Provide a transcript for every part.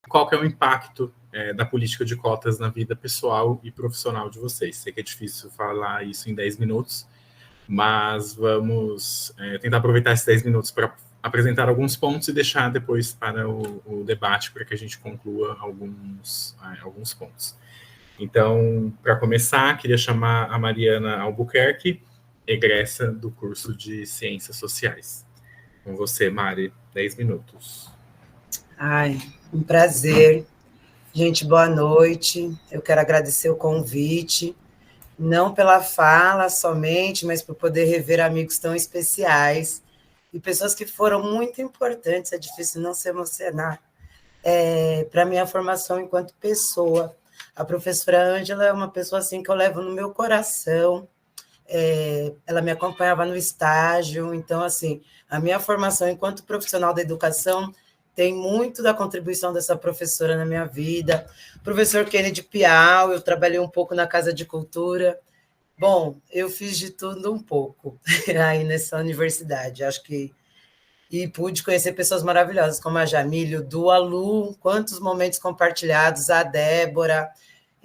qual que é o impacto da política de cotas na vida pessoal e profissional de vocês. Sei que é difícil falar isso em 10 minutos, mas vamos tentar aproveitar esses 10 minutos para apresentar alguns pontos e deixar depois para o debate, para que a gente conclua alguns pontos. Então, para começar, queria chamar a Mariana Albuquerque, egressa do curso de Ciências Sociais. Com você, Mari, 10 minutos. Ai, um prazer. Gente, boa noite. Eu quero agradecer o convite, não pela fala somente, mas por poder rever amigos tão especiais e pessoas que foram muito importantes. É difícil não se emocionar. Para a minha formação enquanto pessoa. A professora Ângela é uma pessoa assim que eu levo no meu coração. Ela me acompanhava no estágio, então, assim, a minha formação enquanto profissional da educação tem muito da contribuição dessa professora na minha vida. Professor Kennedy Piau, eu trabalhei um pouco na Casa de Cultura. Bom, eu fiz de tudo um pouco aí nessa universidade, acho que... E pude conhecer pessoas maravilhosas, como a Jamília, o Du, a Lu, quantos momentos compartilhados, a Débora...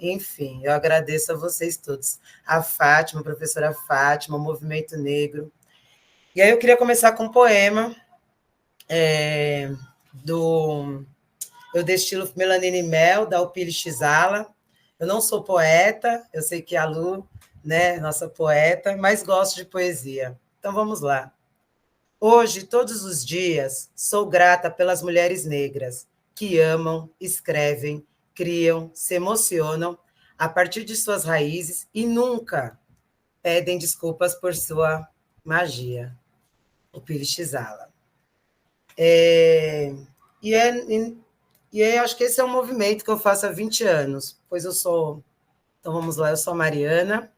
Enfim, eu agradeço a vocês todos. A Fátima, a professora Fátima, o Movimento Negro. E aí eu queria começar com um poema Eu Destilo Melanina e Mel, da Alpile Xala. Eu não sou poeta, eu sei que a Lu, né, nossa poeta, mas gosto de poesia. Então vamos lá. Hoje, todos os dias, sou grata pelas mulheres negras que amam, escrevem, criam, se emocionam a partir de suas raízes e nunca pedem desculpas por sua magia. O Pili Xala. E acho que esse é um movimento que eu faço há 20 anos, pois eu sou... Então vamos lá, eu sou a Mariana.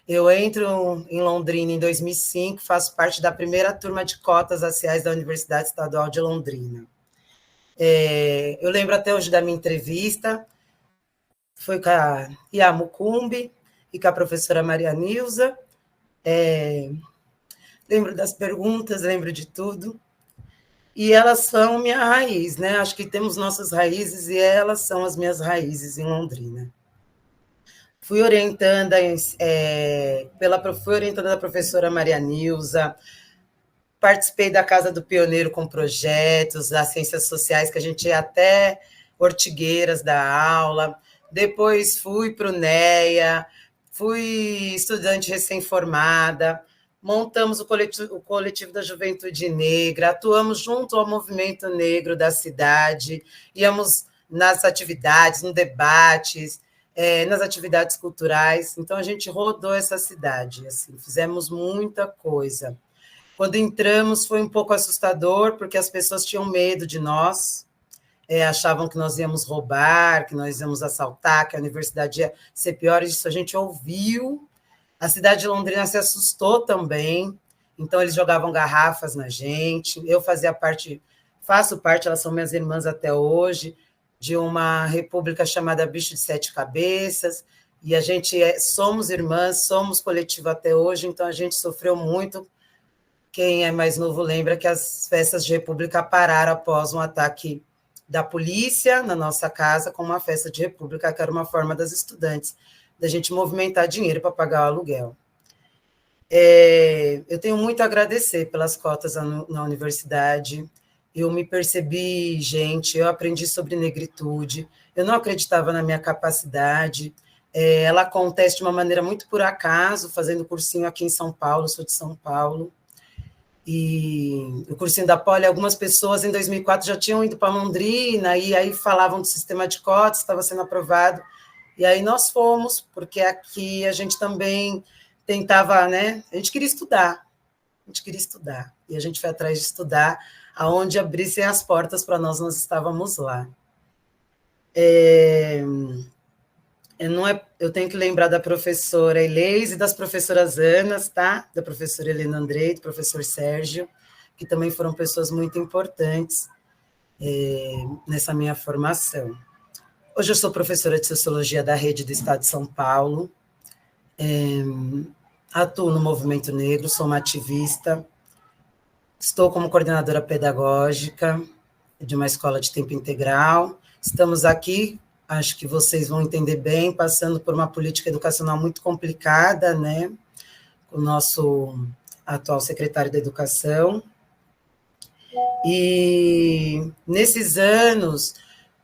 Eu entro em Londrina em 2005, faço parte da primeira turma de cotas raciais da Universidade Estadual de Londrina. Eu lembro até hoje da minha entrevista, foi com a Yamu Kumbi e com a professora Maria Nilza. Lembro das perguntas, lembro de tudo. E elas são minha raiz, né? Acho que temos nossas raízes e elas são as minhas raízes em Londrina. Fui orientada da professora Maria Nilza, participei da Casa do Pioneiro com projetos, das ciências sociais, que a gente ia até Ortigueiras da aula. Depois fui para o NEA, fui estudante recém-formada, montamos o coletivo da Juventude Negra, atuamos junto ao movimento negro da cidade, íamos nas atividades, nos debates, nas atividades culturais. Então, a gente rodou essa cidade, assim, fizemos muita coisa. Quando entramos, foi um pouco assustador, porque as pessoas tinham medo de nós, achavam que nós íamos roubar, que nós íamos assaltar, que a universidade ia ser pior. Isso a gente ouviu. A cidade de Londrina se assustou também, então eles jogavam garrafas na gente. Eu faço parte, elas são minhas irmãs até hoje, de uma república chamada Bicho de Sete Cabeças, e a gente somos irmãs, somos coletivo até hoje, então a gente sofreu muito. Quem é mais novo lembra que as festas de república pararam após um ataque da polícia na nossa casa com uma festa de república, que era uma forma das estudantes da gente movimentar dinheiro para pagar o aluguel. Eu tenho muito a agradecer pelas cotas na universidade. Eu me percebi gente, eu aprendi sobre negritude, eu não acreditava na minha capacidade. Ela acontece de uma maneira muito por acaso, fazendo cursinho aqui em São Paulo, sou de São Paulo. E o cursinho da Poli, algumas pessoas em 2004 já tinham ido para Londrina, e aí falavam do sistema de cotas, estava sendo aprovado. E aí nós fomos, porque aqui a gente também tentava, né? A gente queria estudar, e a gente foi atrás de estudar, aonde abrissem as portas para nós estávamos lá. Eu tenho que lembrar da professora Eleise e das professoras Anas, tá? Da professora Helena Andrei, do professor Sérgio, que também foram pessoas muito importantes nessa minha formação. Hoje eu sou professora de Sociologia da Rede do Estado de São Paulo, atuo no Movimento Negro, sou uma ativista, estou como coordenadora pedagógica de uma escola de tempo integral, Estamos aqui, acho que vocês vão entender bem, passando por uma política educacional muito complicada, né? Com o nosso atual secretário da Educação. E nesses anos,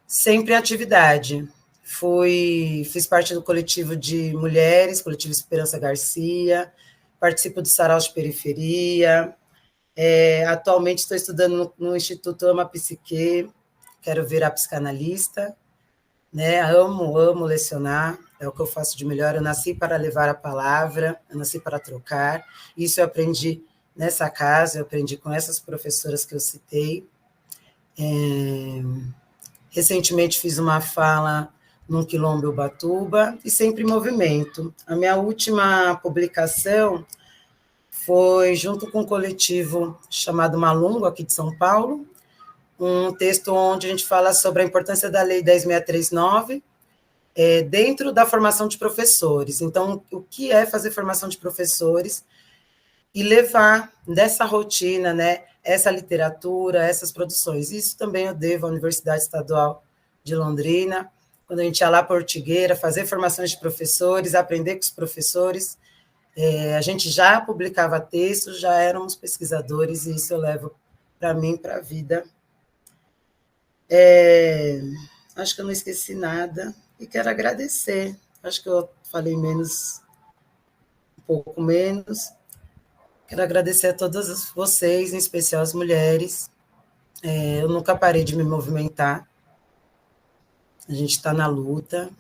sempre em atividade. Fiz parte do coletivo de mulheres, coletivo Esperança Garcia, participo do Sarau de Periferia. Atualmente estou estudando no Instituto Ama Psique, quero virar psicanalista, né? Amo lecionar, é o que eu faço de melhor. Eu nasci para levar a palavra, eu nasci para trocar. Isso eu aprendi nessa casa, eu aprendi com essas professoras que eu citei. Recentemente fiz uma fala num quilombo Ubatuba e sempre em movimento. A minha última publicação foi junto com um coletivo chamado Malungo, aqui de São Paulo, um texto onde a gente fala sobre a importância da Lei 10.639 dentro da formação de professores. Então, o que é fazer formação de professores e levar dessa rotina, né, essa literatura, essas produções. Isso também eu devo à Universidade Estadual de Londrina, quando a gente ia lá para Ortigueira, fazer formações de professores, aprender com os professores. A gente já publicava textos, já éramos pesquisadores, e isso eu levo para mim, para a vida. Acho que eu não esqueci nada, e quero agradecer. Acho que eu falei um pouco menos. Quero agradecer a todas vocês, em especial as mulheres. Eu nunca parei de me movimentar. A gente está na luta.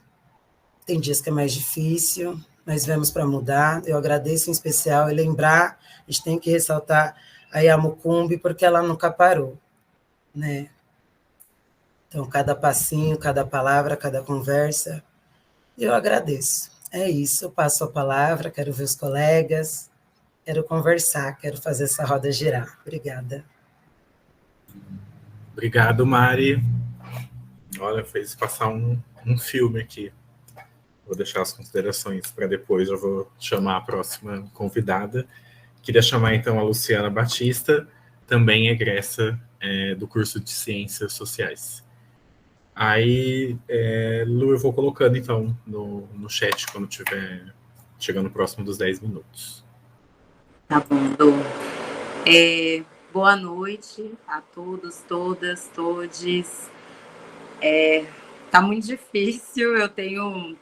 Tem dias que é mais difícil, mas vamos para mudar. Eu agradeço em especial e lembrar, a gente tem que ressaltar a Yamucumbi, porque ela nunca parou, né? Então, cada passinho, cada palavra, cada conversa, eu agradeço. É isso, eu passo a palavra, quero ver os colegas, quero conversar, quero fazer essa roda girar. Obrigada. Obrigado, Mari. Olha, fez passar um filme aqui. Vou deixar as considerações para depois, eu vou chamar a próxima convidada. Queria chamar, então, a Luciana Batista, também egressa do curso de Ciências Sociais. Aí, Lu, eu vou colocando, então, no chat, quando estiver chegando próximo dos 10 minutos. Tá bom, Dô. Boa noite a todos, todas, todes. Tá muito difícil, eu tenho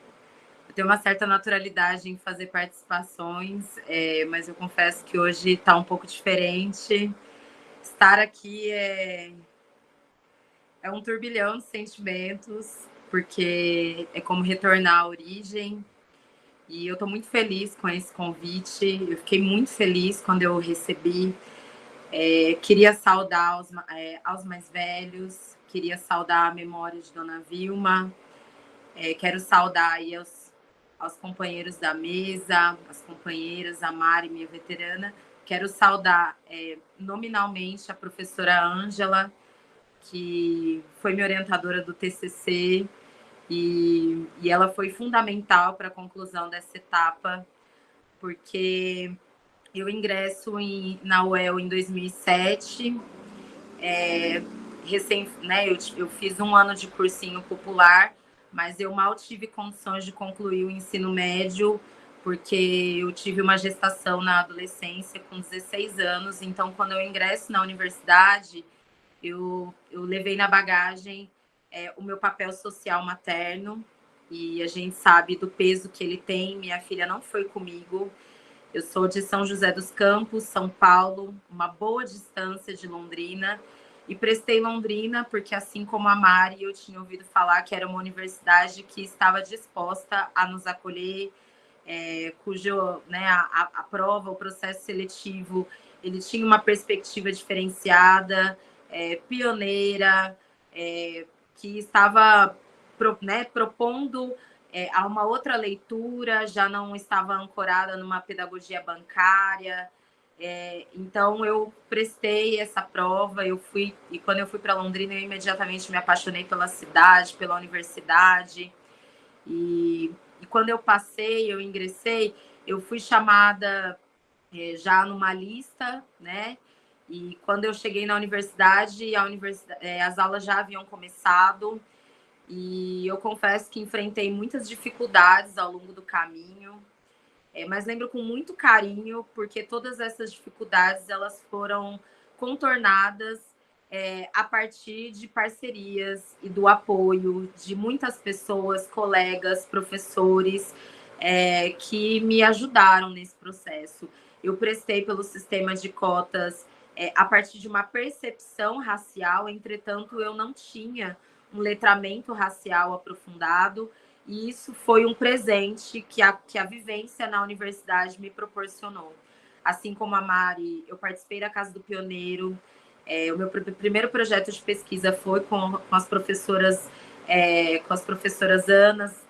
uma certa naturalidade em fazer participações, mas eu confesso que hoje está um pouco diferente. Estar aqui é um turbilhão de sentimentos, porque é como retornar à origem. E eu estou muito feliz com esse convite. Eu fiquei muito feliz quando eu recebi. Queria saudar aos mais velhos, queria saudar a memória de Dona Vilma. Quero saudar aí aos companheiros da mesa, as companheiras, a Mari, minha veterana. Quero saudar nominalmente a professora Ângela, que foi minha orientadora do TCC, e ela foi fundamental para a conclusão dessa etapa, porque eu ingresso na UEL em 2007, eu fiz um ano de cursinho popular, mas eu mal tive condições de concluir o ensino médio, porque eu tive uma gestação na adolescência com 16 anos. Então, quando eu ingresso na universidade, eu levei na bagagem o meu papel social materno, e a gente sabe do peso que ele tem. Minha filha não foi comigo. Eu sou de São José dos Campos, São Paulo, uma boa distância de Londrina. E prestei Londrina porque, assim como a Mari, eu tinha ouvido falar que era uma universidade que estava disposta a nos acolher, cujo, né, a prova, o processo seletivo, ele tinha uma perspectiva diferenciada, pioneira, que estava propondo a uma outra leitura, já não estava ancorada numa pedagogia bancária. Então, eu prestei essa prova, e quando eu fui para Londrina, eu imediatamente me apaixonei pela cidade, pela universidade, e quando eu passei, eu ingressei, eu fui chamada já numa lista, né? E quando eu cheguei na universidade, as aulas já haviam começado, E eu confesso que enfrentei muitas dificuldades ao longo do caminho, mas lembro com muito carinho, porque todas essas dificuldades elas foram contornadas a partir de parcerias e do apoio de muitas pessoas, colegas, professores, que me ajudaram nesse processo. Eu prestei pelo sistema de cotas a partir de uma percepção racial, entretanto, eu não tinha um letramento racial aprofundado, e isso foi um presente que a vivência na universidade me proporcionou. Assim como a Mari, eu participei da Casa do Pioneiro. O meu primeiro projeto de pesquisa foi com as professoras Anas.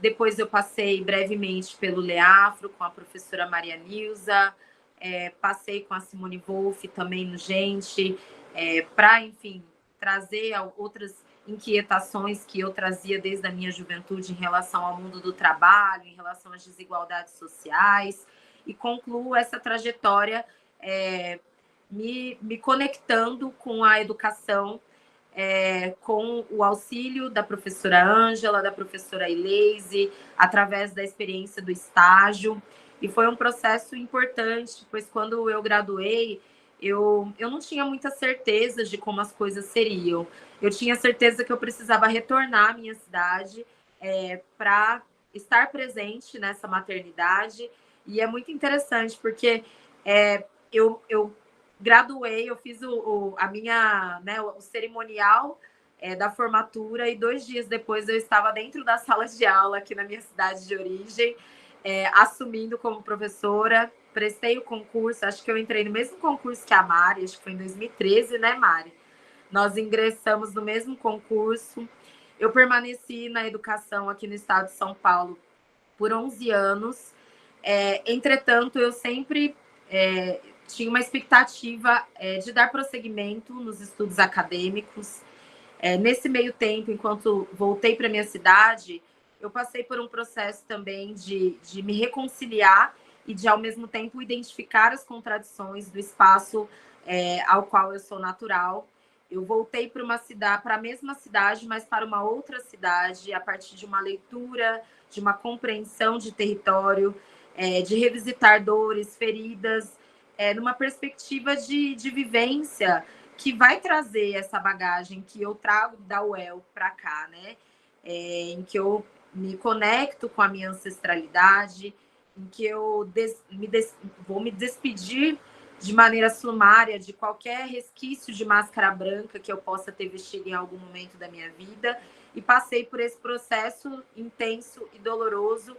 Depois eu passei brevemente pelo Leafro com a professora Maria Nilza, passei com a Simone Wolff também no Gente, para, enfim, trazer outras inquietações que eu trazia desde a minha juventude em relação ao mundo do trabalho, em relação às desigualdades sociais, e concluo essa trajetória me conectando com a educação, com o auxílio da professora Ângela, da professora Ileise, através da experiência do estágio. E foi um processo importante, pois quando eu graduei, eu não tinha muita certeza de como as coisas seriam. Eu tinha certeza que eu precisava retornar à minha cidade para estar presente nessa maternidade. E é muito interessante, porque eu graduei, eu fiz o cerimonial da formatura, e 2 dias depois eu estava dentro da sala de aula aqui na minha cidade de origem, assumindo como professora. Prestei o concurso, acho que eu entrei no mesmo concurso que a Mari, acho que foi em 2013, né, Mari? Nós ingressamos no mesmo concurso. Eu permaneci na educação aqui no estado de São Paulo por 11 anos. Entretanto, eu sempre tinha uma expectativa de dar prosseguimento nos estudos acadêmicos. Nesse meio tempo, enquanto voltei para minha cidade, eu passei por um processo também de me reconciliar e de, ao mesmo tempo, identificar as contradições do espaço ao qual eu sou natural. Eu voltei para a mesma cidade, mas para uma outra cidade, a partir de uma leitura, de uma compreensão de território, de revisitar dores, feridas, numa perspectiva de vivência que vai trazer essa bagagem que eu trago da UEL para cá, né? Em que eu me conecto com a minha ancestralidade, em que eu vou me despedir de maneira sumária de qualquer resquício de máscara branca que eu possa ter vestido em algum momento da minha vida, e passei por esse processo intenso e doloroso,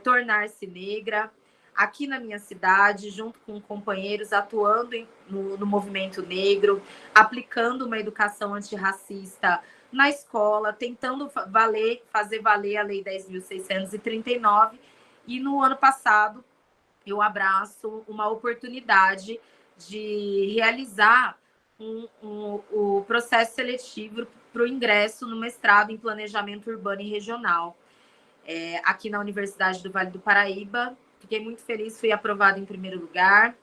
tornar-se negra, aqui na minha cidade, junto com companheiros, atuando no movimento negro, aplicando uma educação antirracista na escola, tentando fazer valer a Lei 10.639, e no ano passado eu abraço uma oportunidade de realizar o processo seletivo para o ingresso no mestrado em Planejamento Urbano e Regional, aqui na Universidade do Vale do Paraíba. Fiquei muito feliz, fui aprovada em primeiro lugar.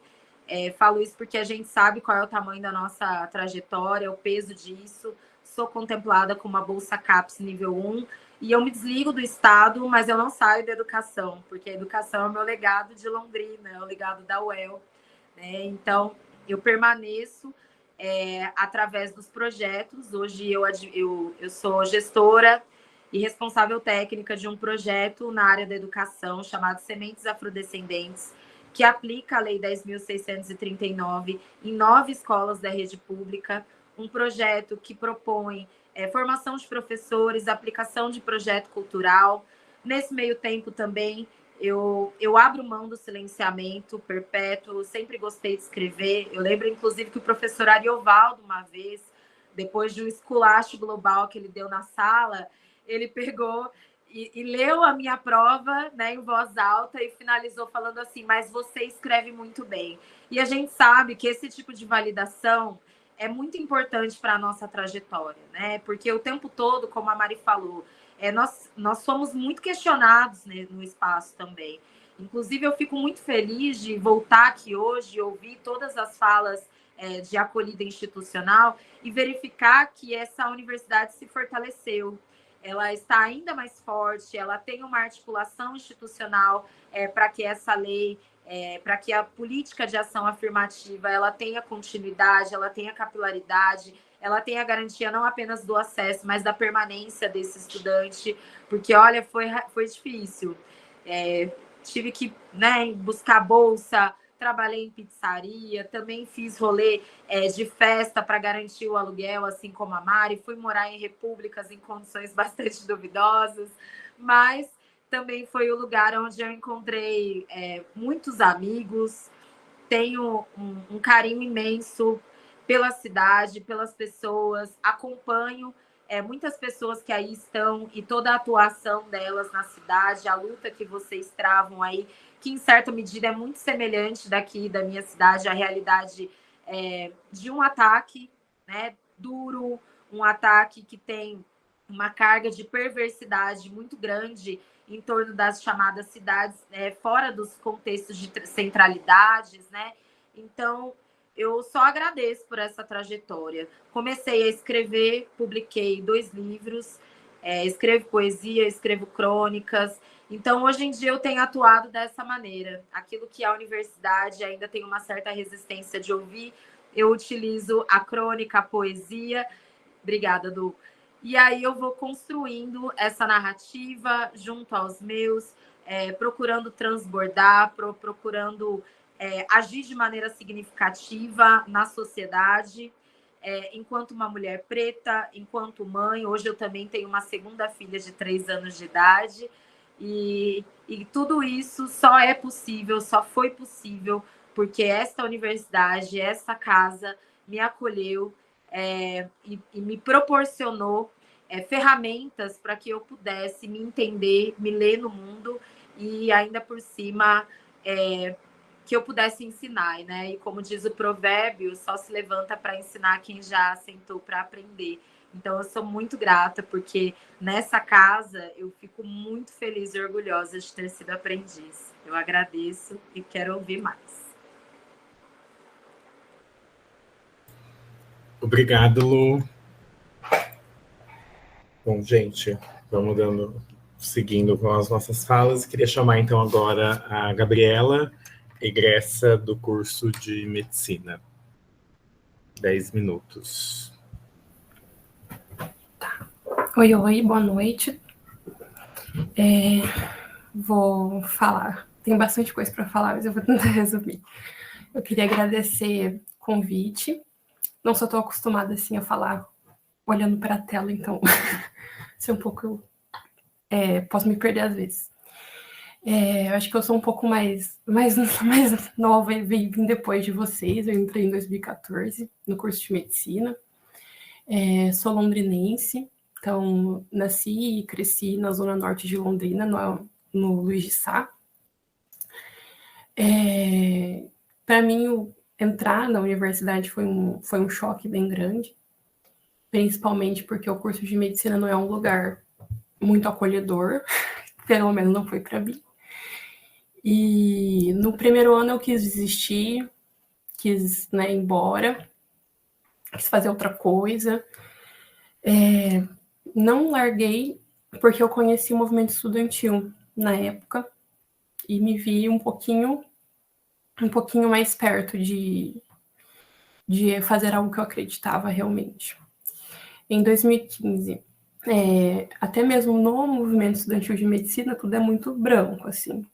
Falo isso porque a gente sabe qual é o tamanho da nossa trajetória, o peso disso. Sou contemplada com uma bolsa CAPES nível 1, e eu me desligo do Estado, mas eu não saio da educação, porque a educação é o meu legado de Londrina, é o legado da UEL, né? Então, eu permaneço através dos projetos. Hoje eu sou gestora e responsável técnica de um projeto na área da educação chamado Sementes Afrodescendentes, que aplica a Lei 10.639 em 9 escolas da rede pública, um projeto que propõe formação de professores, aplicação de projeto cultural. Nesse meio tempo também, eu abro mão do silenciamento perpétuo, sempre gostei de escrever. Eu lembro, inclusive, que o professor Ariovaldo, uma vez, depois de um esculacho global que ele deu na sala, ele pegou e leu a minha prova, né, em voz alta, e finalizou falando assim: mas você escreve muito bem. E a gente sabe que esse tipo de validação é muito importante para a nossa trajetória, né? Porque o tempo todo, como a Mari falou, nós somos muito questionados, né, no espaço também. Inclusive, eu fico muito feliz de voltar aqui hoje e ouvir todas as falas de acolhida institucional e verificar que essa universidade se fortaleceu. Ela está ainda mais forte, ela tem uma articulação institucional para que essa lei, para que a política de ação afirmativa ela tenha continuidade, ela tenha capilaridade, ela tenha garantia não apenas do acesso, mas da permanência desse estudante, porque, olha, foi difícil. Tive que, né, buscar bolsa, trabalhei em pizzaria, também fiz rolê de festa para garantir o aluguel, assim como a Mari. Fui morar em repúblicas em condições bastante duvidosas, mas também foi o lugar onde eu encontrei muitos amigos. Tenho um carinho imenso pela cidade, pelas pessoas. Acompanho muitas pessoas que aí estão e toda a atuação delas na cidade, a luta que vocês travam aí, que em certa medida é muito semelhante daqui da minha cidade, a realidade de um ataque, né, duro, um ataque que tem uma carga de perversidade muito grande em torno das chamadas cidades, fora dos contextos de centralidades, né? Então, eu só agradeço por essa trajetória. Comecei a escrever, publiquei 2 livros, escrevo poesia, escrevo crônicas. Então, hoje em dia, eu tenho atuado dessa maneira. Aquilo que a universidade ainda tem uma certa resistência de ouvir, eu utilizo a crônica, a poesia. Obrigada, Du. E aí eu vou construindo essa narrativa junto aos meus, procurando transbordar, procurando agir de maneira significativa na sociedade, enquanto uma mulher preta, enquanto mãe. Hoje eu também tenho uma segunda filha de 3 anos de idade, e tudo isso só é possível, só foi possível porque esta universidade, essa casa me acolheu e me proporcionou ferramentas para que eu pudesse me entender, me ler no mundo e ainda por cima que eu pudesse ensinar, né? E como diz o provérbio, só se levanta para ensinar quem já sentou para aprender. Então, eu sou muito grata, porque nessa casa eu fico muito feliz e orgulhosa de ter sido aprendiz. Eu agradeço e quero ouvir mais. Obrigado, Lu. Bom, gente, vamos seguindo com as nossas falas. Queria chamar, então, agora a Gabriela, egressa do curso de Medicina. 10 minutos. Oi, boa noite. Vou falar. Tem bastante coisa para falar, mas eu vou tentar resumir. Eu queria agradecer o convite. Não sou tão acostumada assim a falar olhando para a tela, então ser um pouco posso me perder às vezes. Eu acho que eu sou um pouco mais nova e vim depois de vocês. Eu entrei em 2014 no curso de medicina. Sou londrinense, então nasci e cresci na zona norte de Londrina, no Luiz de Sá. Para mim, entrar na universidade foi um choque bem grande, principalmente porque o curso de medicina não é um lugar muito acolhedor, pelo menos não foi para mim. E no primeiro ano eu quis desistir, quis ir embora, quis fazer outra coisa. Não larguei porque eu conheci o movimento estudantil na época e me vi um pouquinho mais perto de fazer algo que eu acreditava realmente. Em 2015, até mesmo no movimento estudantil de medicina, tudo é muito branco, assim,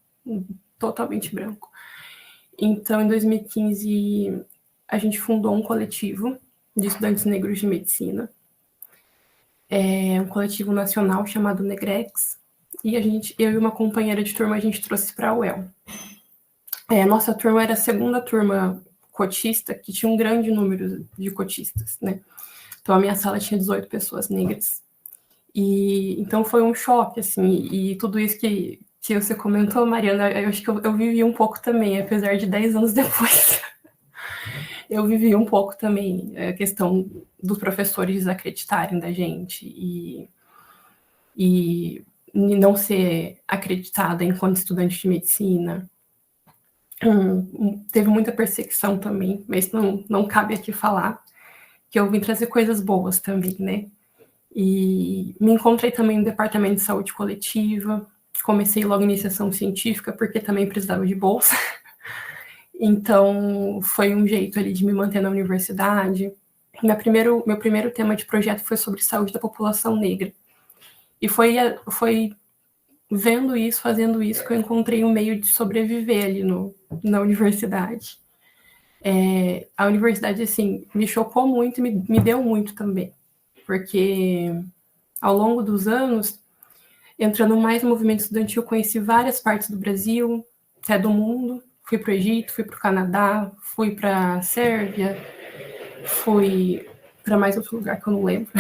totalmente branco. Então, em 2015, a gente fundou um coletivo de estudantes negros de medicina, um coletivo nacional chamado Negrex, e eu e uma companheira de turma, a gente trouxe para a UEL. Nossa turma era a segunda turma cotista, que tinha um grande número de cotistas, né? Então, a minha sala tinha 18 pessoas negras. E então foi um choque, assim, e tudo isso que você comentou, Mariana, eu acho que eu vivi um pouco também, apesar de 10 anos depois. Eu vivi um pouco também a questão dos professores desacreditarem da gente e não ser acreditada enquanto estudante de medicina. Teve muita perseguição também, mas não cabe aqui falar, que eu vim trazer coisas boas também, né? E me encontrei também no departamento de saúde coletiva, comecei logo iniciação científica, porque também precisava de bolsa. Então, foi um jeito ali de me manter na universidade. Meu primeiro tema de projeto foi sobre saúde da população negra. E foi vendo isso, fazendo isso, que eu encontrei um meio de sobreviver ali na universidade. A universidade, assim, me chocou muito e me deu muito também. Porque, ao longo dos anos, entrando mais no movimento estudantil, conheci várias partes do Brasil, até do mundo. Fui para o Egito, fui para o Canadá, fui para a Sérvia, fui para mais outro lugar que eu não lembro.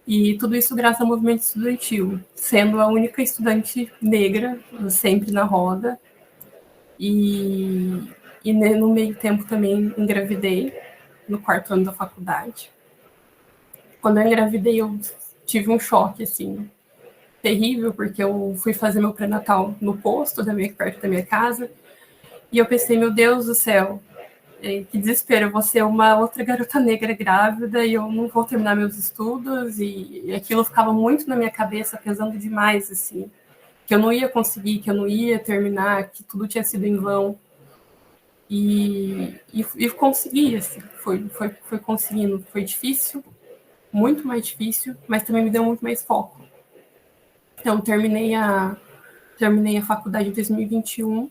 E tudo isso graças ao movimento estudantil, sendo a única estudante negra sempre na roda. E no meio tempo também engravidei, no 4º ano da faculdade. Quando eu engravidei, eu tive um choque, assim, terrível, porque eu fui fazer meu pré-natal no posto, perto da minha casa, e eu pensei, meu Deus do céu, que desespero, eu vou ser uma outra garota negra grávida e eu não vou terminar meus estudos, e aquilo ficava muito na minha cabeça, pesando demais, assim, que eu não ia conseguir, que eu não ia terminar, que tudo tinha sido em vão. E consegui, assim, foi conseguindo. Foi difícil, muito mais difícil, mas também me deu muito mais foco. Então, terminei a faculdade em 2021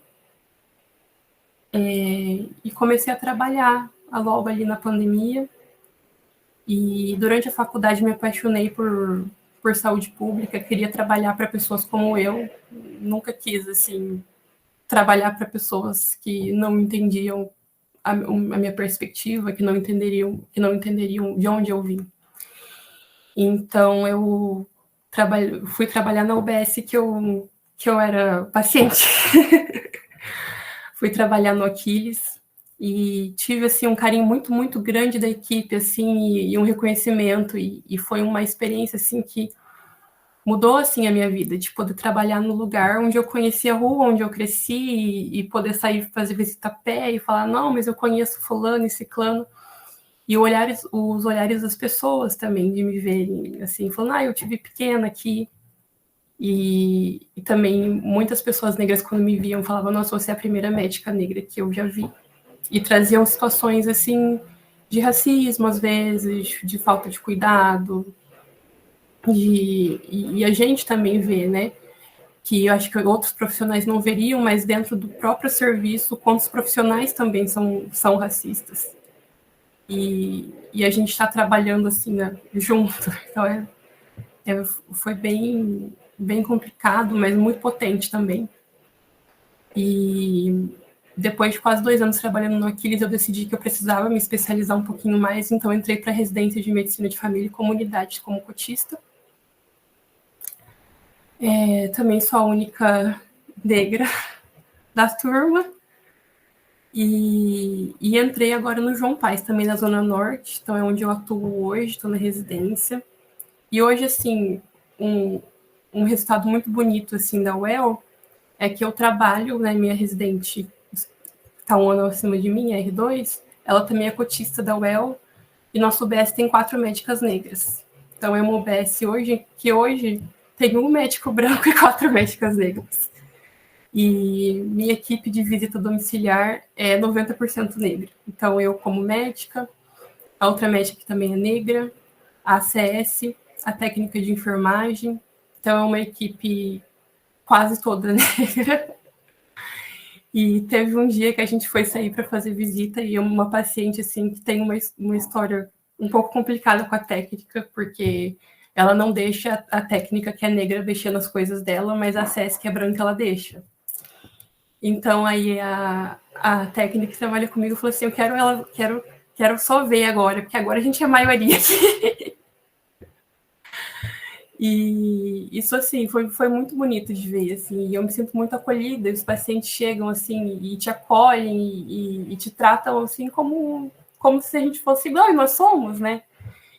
e comecei a trabalhar logo ali na pandemia. E durante a faculdade me apaixonei por saúde pública, queria trabalhar para pessoas como eu, nunca quis, assim, trabalhar para pessoas que não entendiam a minha perspectiva, que não entenderiam de onde eu vim. Então, eu fui trabalhar na UBS que eu era paciente. Fui trabalhar no Aquiles e tive, assim, um carinho muito, muito grande da equipe, assim, e um reconhecimento, e foi uma experiência, assim, que mudou, assim, a minha vida, de poder trabalhar no lugar onde eu conheci a rua, onde eu cresci, e poder sair, fazer visita a pé e falar, não, mas eu conheço fulano e ciclano. E os olhares das pessoas também, de me verem, assim, falando, eu tive pequena aqui. E também muitas pessoas negras, quando me viam, falavam, nossa, você é a primeira médica negra que eu já vi. E traziam situações, assim, de racismo, às vezes, de falta de cuidado. E a gente também vê, né, que eu acho que outros profissionais não veriam, mas dentro do próprio serviço, quantos profissionais também são racistas. E a gente está trabalhando, assim, né, junto. Então, foi bem complicado, mas muito potente também. E depois de quase 2 anos trabalhando no Aquiles, eu decidi que eu precisava me especializar um pouquinho mais, então entrei para a residência de medicina de família e comunidade como cotista. Também sou a única negra da turma. E entrei agora no João Paz, também na Zona Norte, então é onde eu atuo hoje, estou na residência. E hoje, assim, um resultado muito bonito, assim, da UEL é que eu trabalho, né, minha residente está 1 ano acima de mim, R2, ela também é cotista da UEL, e nosso UBS tem 4 médicas negras. Então, é uma UBS que hoje tem 1 médico branco e 4 médicas negras. E minha equipe de visita domiciliar é 90% negra. Então, eu como médica, a outra médica que também é negra, a ACS, a técnica de enfermagem. Então, é uma equipe quase toda negra. E teve um dia que a gente foi sair para fazer visita e uma paciente, assim, que tem uma história um pouco complicada com a técnica, porque ela não deixa a técnica que é negra mexer nas coisas dela, mas a ACS que é branca, ela deixa. Então, aí a técnica que trabalha comigo falou assim, quero só ver agora, porque agora a gente é a maioria aqui. E isso, assim, foi muito bonito de ver, assim, e eu me sinto muito acolhida, e os pacientes chegam, assim, e te acolhem e te tratam, assim, como se a gente fosse igual, e nós somos, né?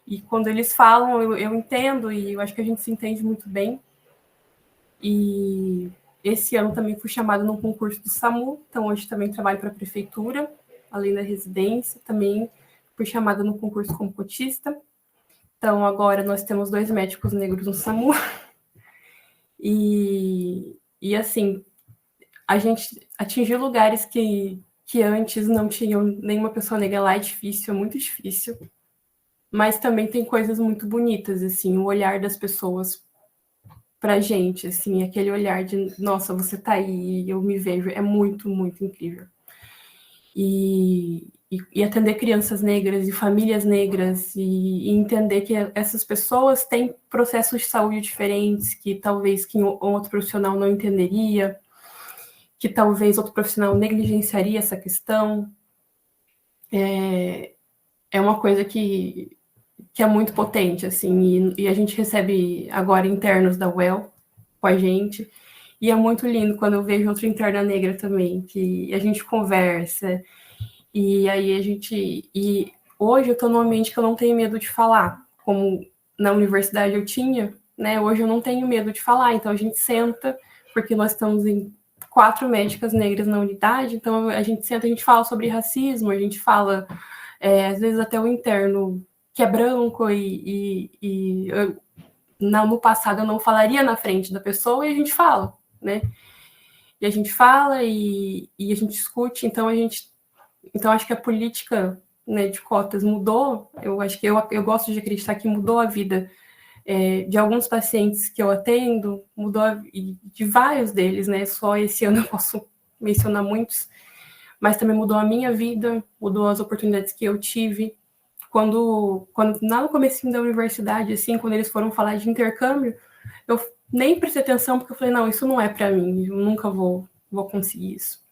E quando eles falam, eu entendo, e eu acho que a gente se entende muito bem. E esse ano também fui chamada num concurso do SAMU, então hoje também trabalho para a prefeitura, além da residência, também fui chamada no concurso como cotista. Então agora nós temos 2 médicos negros no SAMU. E assim, a gente atingir lugares que antes não tinham nenhuma pessoa negra lá é difícil, é muito difícil. Mas também tem coisas muito bonitas, assim, o olhar das pessoas pra gente, assim, aquele olhar de, nossa, você tá aí, eu me vejo, é muito, muito incrível. E atender crianças negras e famílias negras e entender que essas pessoas têm processos de saúde diferentes, que talvez que outro profissional não entenderia, que talvez outro profissional negligenciaria essa questão, é uma coisa que é muito potente, assim, e a gente recebe agora internos da UEL com a gente, e é muito lindo quando eu vejo outra interna negra também, que a gente conversa, e aí e hoje eu tô num ambiente que eu não tenho medo de falar, como na universidade eu tinha, né, hoje eu não tenho medo de falar, então a gente senta, porque nós estamos em 4 médicas negras na unidade, então a gente senta, a gente fala sobre racismo, a gente fala, às vezes até o interno que é branco no passado eu não falaria na frente da pessoa e a gente fala, né? E a gente fala e a gente discute, então acho que a política, né, de cotas mudou. Eu acho que eu gosto de acreditar que mudou a vida de alguns pacientes que eu atendo, mudou de vários deles, né? Só esse ano eu posso mencionar muitos, mas também mudou a minha vida, mudou as oportunidades que eu tive. Quando lá no comecinho da universidade, assim, quando eles foram falar de intercâmbio, eu nem prestei atenção, porque eu falei, não, isso não é para mim, eu nunca vou conseguir isso.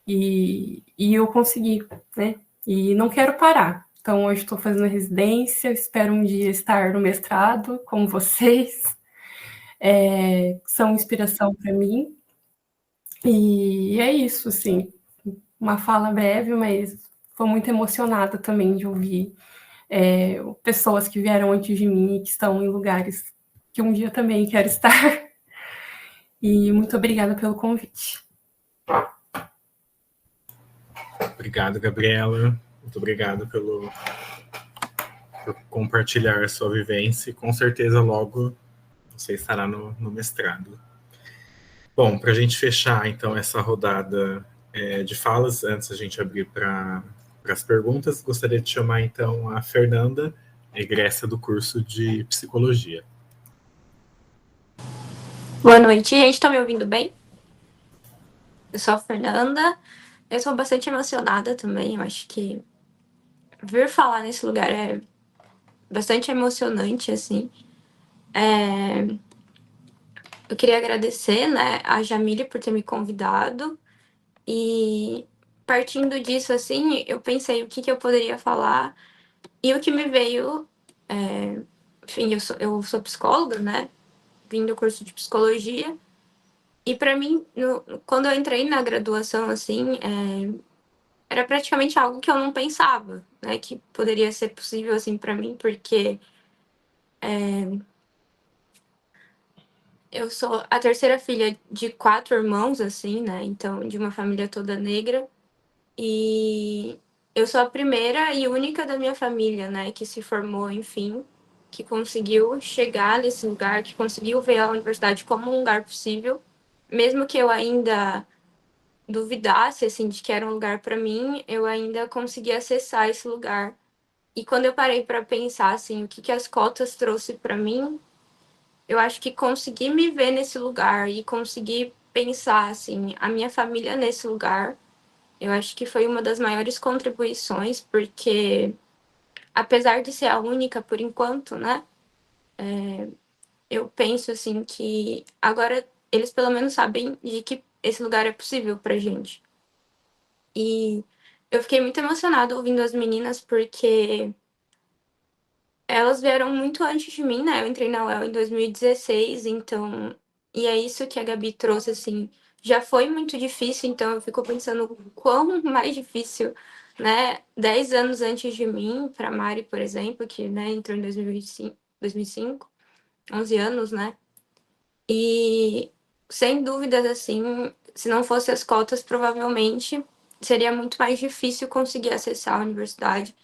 E eu consegui, né? E não quero parar. Então, hoje estou fazendo residência, espero um dia estar no mestrado, com vocês. São inspiração para mim. E é isso, assim. Uma fala breve, mas estou muito emocionada também de ouvir pessoas que vieram antes de mim e que estão em lugares que um dia também quero estar. E muito obrigada pelo convite. Obrigado, Gabriela. Muito obrigado por compartilhar a sua vivência. E com certeza logo você estará no mestrado. Bom, para a gente fechar então essa rodada de falas, antes a gente abrir para as perguntas, gostaria de chamar então a Fernanda, egressa do curso de Psicologia. Boa noite, gente. Estão me ouvindo bem? Eu sou a Fernanda. Eu sou bastante emocionada também. Eu acho que vir falar nesse lugar é bastante emocionante, assim. Eu queria agradecer, né, a Jamile por ter me convidado. E partindo disso, assim, eu pensei o que eu poderia falar. E o que me veio... Enfim, eu sou psicóloga, né? Vim do curso de Psicologia. E para mim, quando eu entrei na graduação, assim, era praticamente algo que eu não pensava, né? Que poderia ser possível, assim, para mim, porque eu sou a terceira filha de 4 irmãos, assim, né? Então, de uma família toda negra. E eu sou a primeira e única da minha família, né? Que se formou, enfim, que conseguiu chegar nesse lugar, que conseguiu ver a universidade como um lugar possível, mesmo que eu ainda duvidasse, assim, de que era um lugar para mim, eu ainda consegui acessar esse lugar. E quando eu parei para pensar, assim, o que as cotas trouxe para mim, eu acho que consegui me ver nesse lugar e conseguir pensar, assim, a minha família nesse lugar, eu acho que foi uma das maiores contribuições, porque apesar de ser a única por enquanto, né, eu penso, assim, que agora eles pelo menos sabem de que esse lugar é possível pra gente. E eu fiquei muito emocionada ouvindo as meninas, porque elas vieram muito antes de mim, né? Eu entrei na UEL em 2016, então... E é isso que a Gabi trouxe, assim. Já foi muito difícil, então eu fico pensando o quão mais difícil, né? 10 anos antes de mim, para Mari, por exemplo, que, né, entrou em 2005, 11 anos, né? E sem dúvidas, assim, se não fosse as cotas, provavelmente seria muito mais difícil conseguir acessar a universidade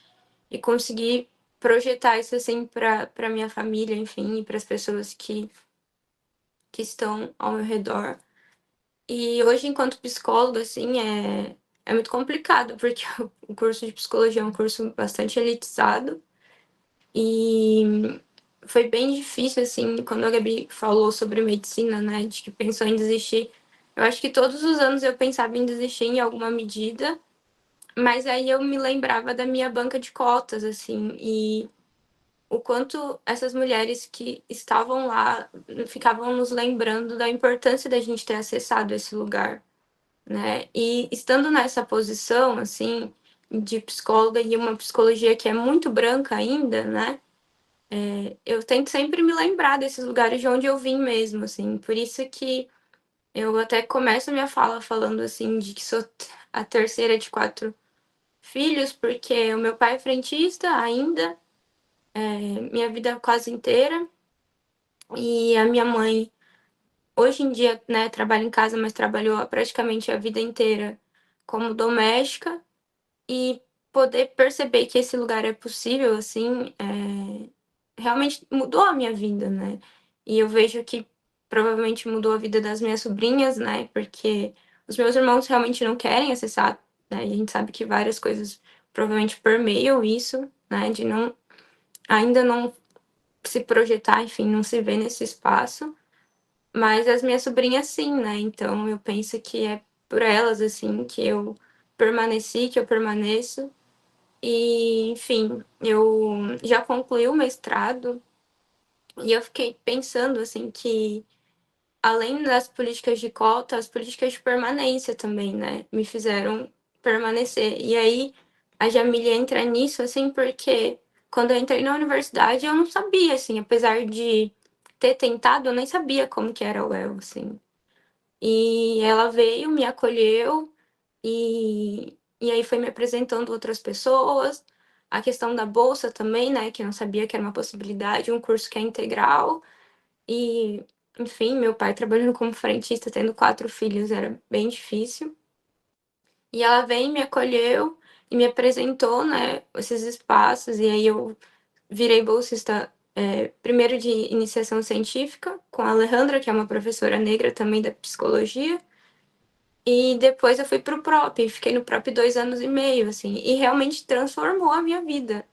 e conseguir projetar isso, assim, para minha família, enfim, e para as pessoas que estão ao meu redor. E hoje, enquanto psicóloga, assim, é muito complicado, porque o curso de psicologia é um curso bastante elitizado. E foi bem difícil, assim, quando a Gabi falou sobre medicina, né, de que pensou em desistir. Eu acho que todos os anos eu pensava em desistir em alguma medida, mas aí eu me lembrava da minha banca de cotas, assim, e o quanto essas mulheres que estavam lá ficavam nos lembrando da importância da gente ter acessado esse lugar, né? E estando nessa posição, assim, de psicóloga e uma psicologia que é muito branca ainda, né? Eu tento sempre me lembrar desses lugares de onde eu vim mesmo, assim. Por isso que eu até começo a minha fala falando, assim, de que sou a terceira de 4 filhos, porque o meu pai é frentista ainda, minha vida quase inteira, e a minha mãe, hoje em dia, né, trabalha em casa, mas trabalhou praticamente a vida inteira como doméstica, e poder perceber que esse lugar é possível, assim, realmente mudou a minha vida, né? E eu vejo que provavelmente mudou a vida das minhas sobrinhas, né? Porque os meus irmãos realmente não querem acessar, né? E a gente sabe que várias coisas provavelmente permeiam isso, né? De não, ainda não se projetar, enfim, não se ver nesse espaço. Mas as minhas sobrinhas sim, né? Então eu penso que é por elas, assim, que eu permaneci, que eu permaneço. E, enfim, eu já concluí o mestrado e eu fiquei pensando, assim, que além das políticas de cota, as políticas de permanência também, né, me fizeram permanecer. E aí a Jamília entra nisso, assim, porque quando eu entrei na universidade eu não sabia, assim, apesar de ter tentado, eu nem sabia como que era o UEL, assim. E ela veio, me acolheu e aí foi me apresentando outras pessoas. A questão da bolsa também, né, que eu não sabia que era uma possibilidade, um curso que é integral. E, enfim, meu pai trabalhando como frentista, tendo 4 filhos, era bem difícil. E ela veio, me acolheu e me apresentou, né, esses espaços. E aí eu virei bolsista, primeiro de iniciação científica, com a Alejandra, que é uma professora negra também da psicologia. E depois eu fui para o PROP, fiquei no PROP 2 anos e meio, assim, e realmente transformou a minha vida,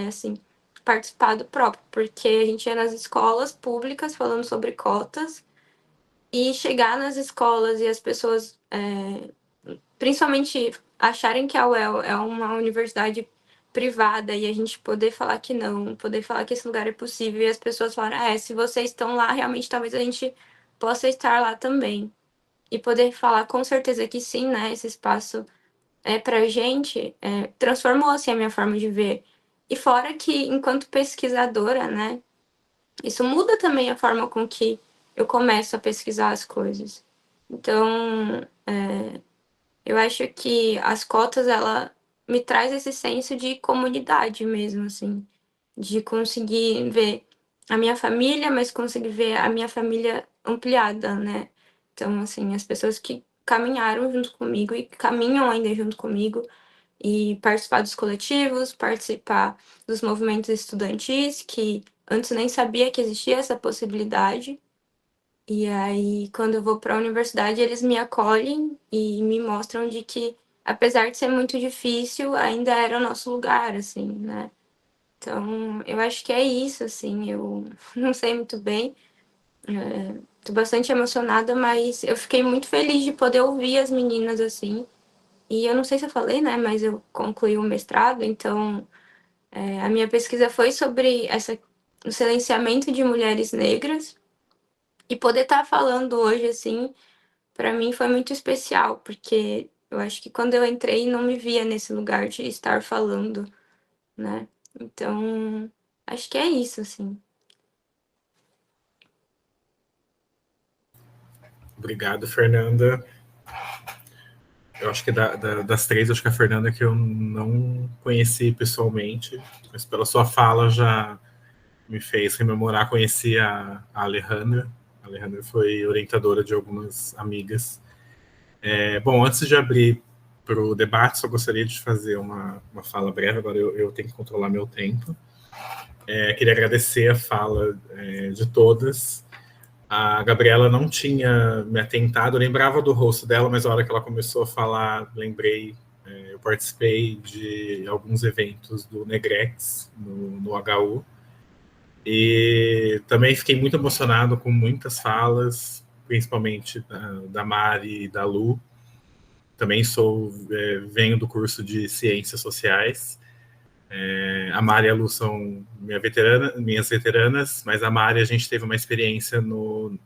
assim, participar do PROP, porque a gente ia nas escolas públicas falando sobre cotas, e chegar nas escolas e as pessoas, principalmente, acharem que a UEL é uma universidade privada e a gente poder falar que não, poder falar que esse lugar é possível, e as pessoas falarem, se vocês estão lá, realmente talvez a gente possa estar lá também. E poder falar com certeza que sim, né? Esse espaço pra gente transformou assim a minha forma de ver. E fora que, enquanto pesquisadora, né? Isso muda também a forma com que eu começo a pesquisar as coisas. Então, eu acho que as cotas, ela me traz esse senso de comunidade mesmo, assim. De conseguir ver a minha família, mas conseguir ver a minha família ampliada, né? Então, assim, as pessoas que caminharam junto comigo e caminham ainda junto comigo, e participar dos coletivos, participar dos movimentos estudantis, que antes nem sabia que existia essa possibilidade. E aí, quando eu vou para a universidade, eles me acolhem e me mostram de que, apesar de ser muito difícil, ainda era o nosso lugar, assim, né? Então, eu acho que é isso, assim, eu não sei muito bem, tô bastante emocionada, mas eu fiquei muito feliz de poder ouvir as meninas, assim, e eu não sei se eu falei, né, mas eu concluí o mestrado, então a minha pesquisa foi sobre o silenciamento de mulheres negras, e poder estar falando hoje, assim, para mim foi muito especial, porque eu acho que quando eu entrei não me via nesse lugar de estar falando, né, então acho que é isso, assim. Obrigado, Fernanda. Eu acho que das três, acho que a Fernanda que eu não conheci pessoalmente, mas pela sua fala já me fez rememorar, conheci a Alejandra, A Alejandra foi orientadora de algumas amigas. Bom, antes de abrir para o debate, só gostaria de fazer uma fala breve, agora eu tenho que controlar meu tempo. Queria agradecer a fala de todas. A Gabriela não tinha me atentado, eu lembrava do rosto dela, mas na hora que ela começou a falar, lembrei, eu participei de alguns eventos do Negrex, no HU, e também fiquei muito emocionado com muitas falas, principalmente da Mari e da Lu. Também venho do curso de Ciências Sociais. A Mari e a Lu são minhas veteranas, mas a Mari, a gente teve uma experiência no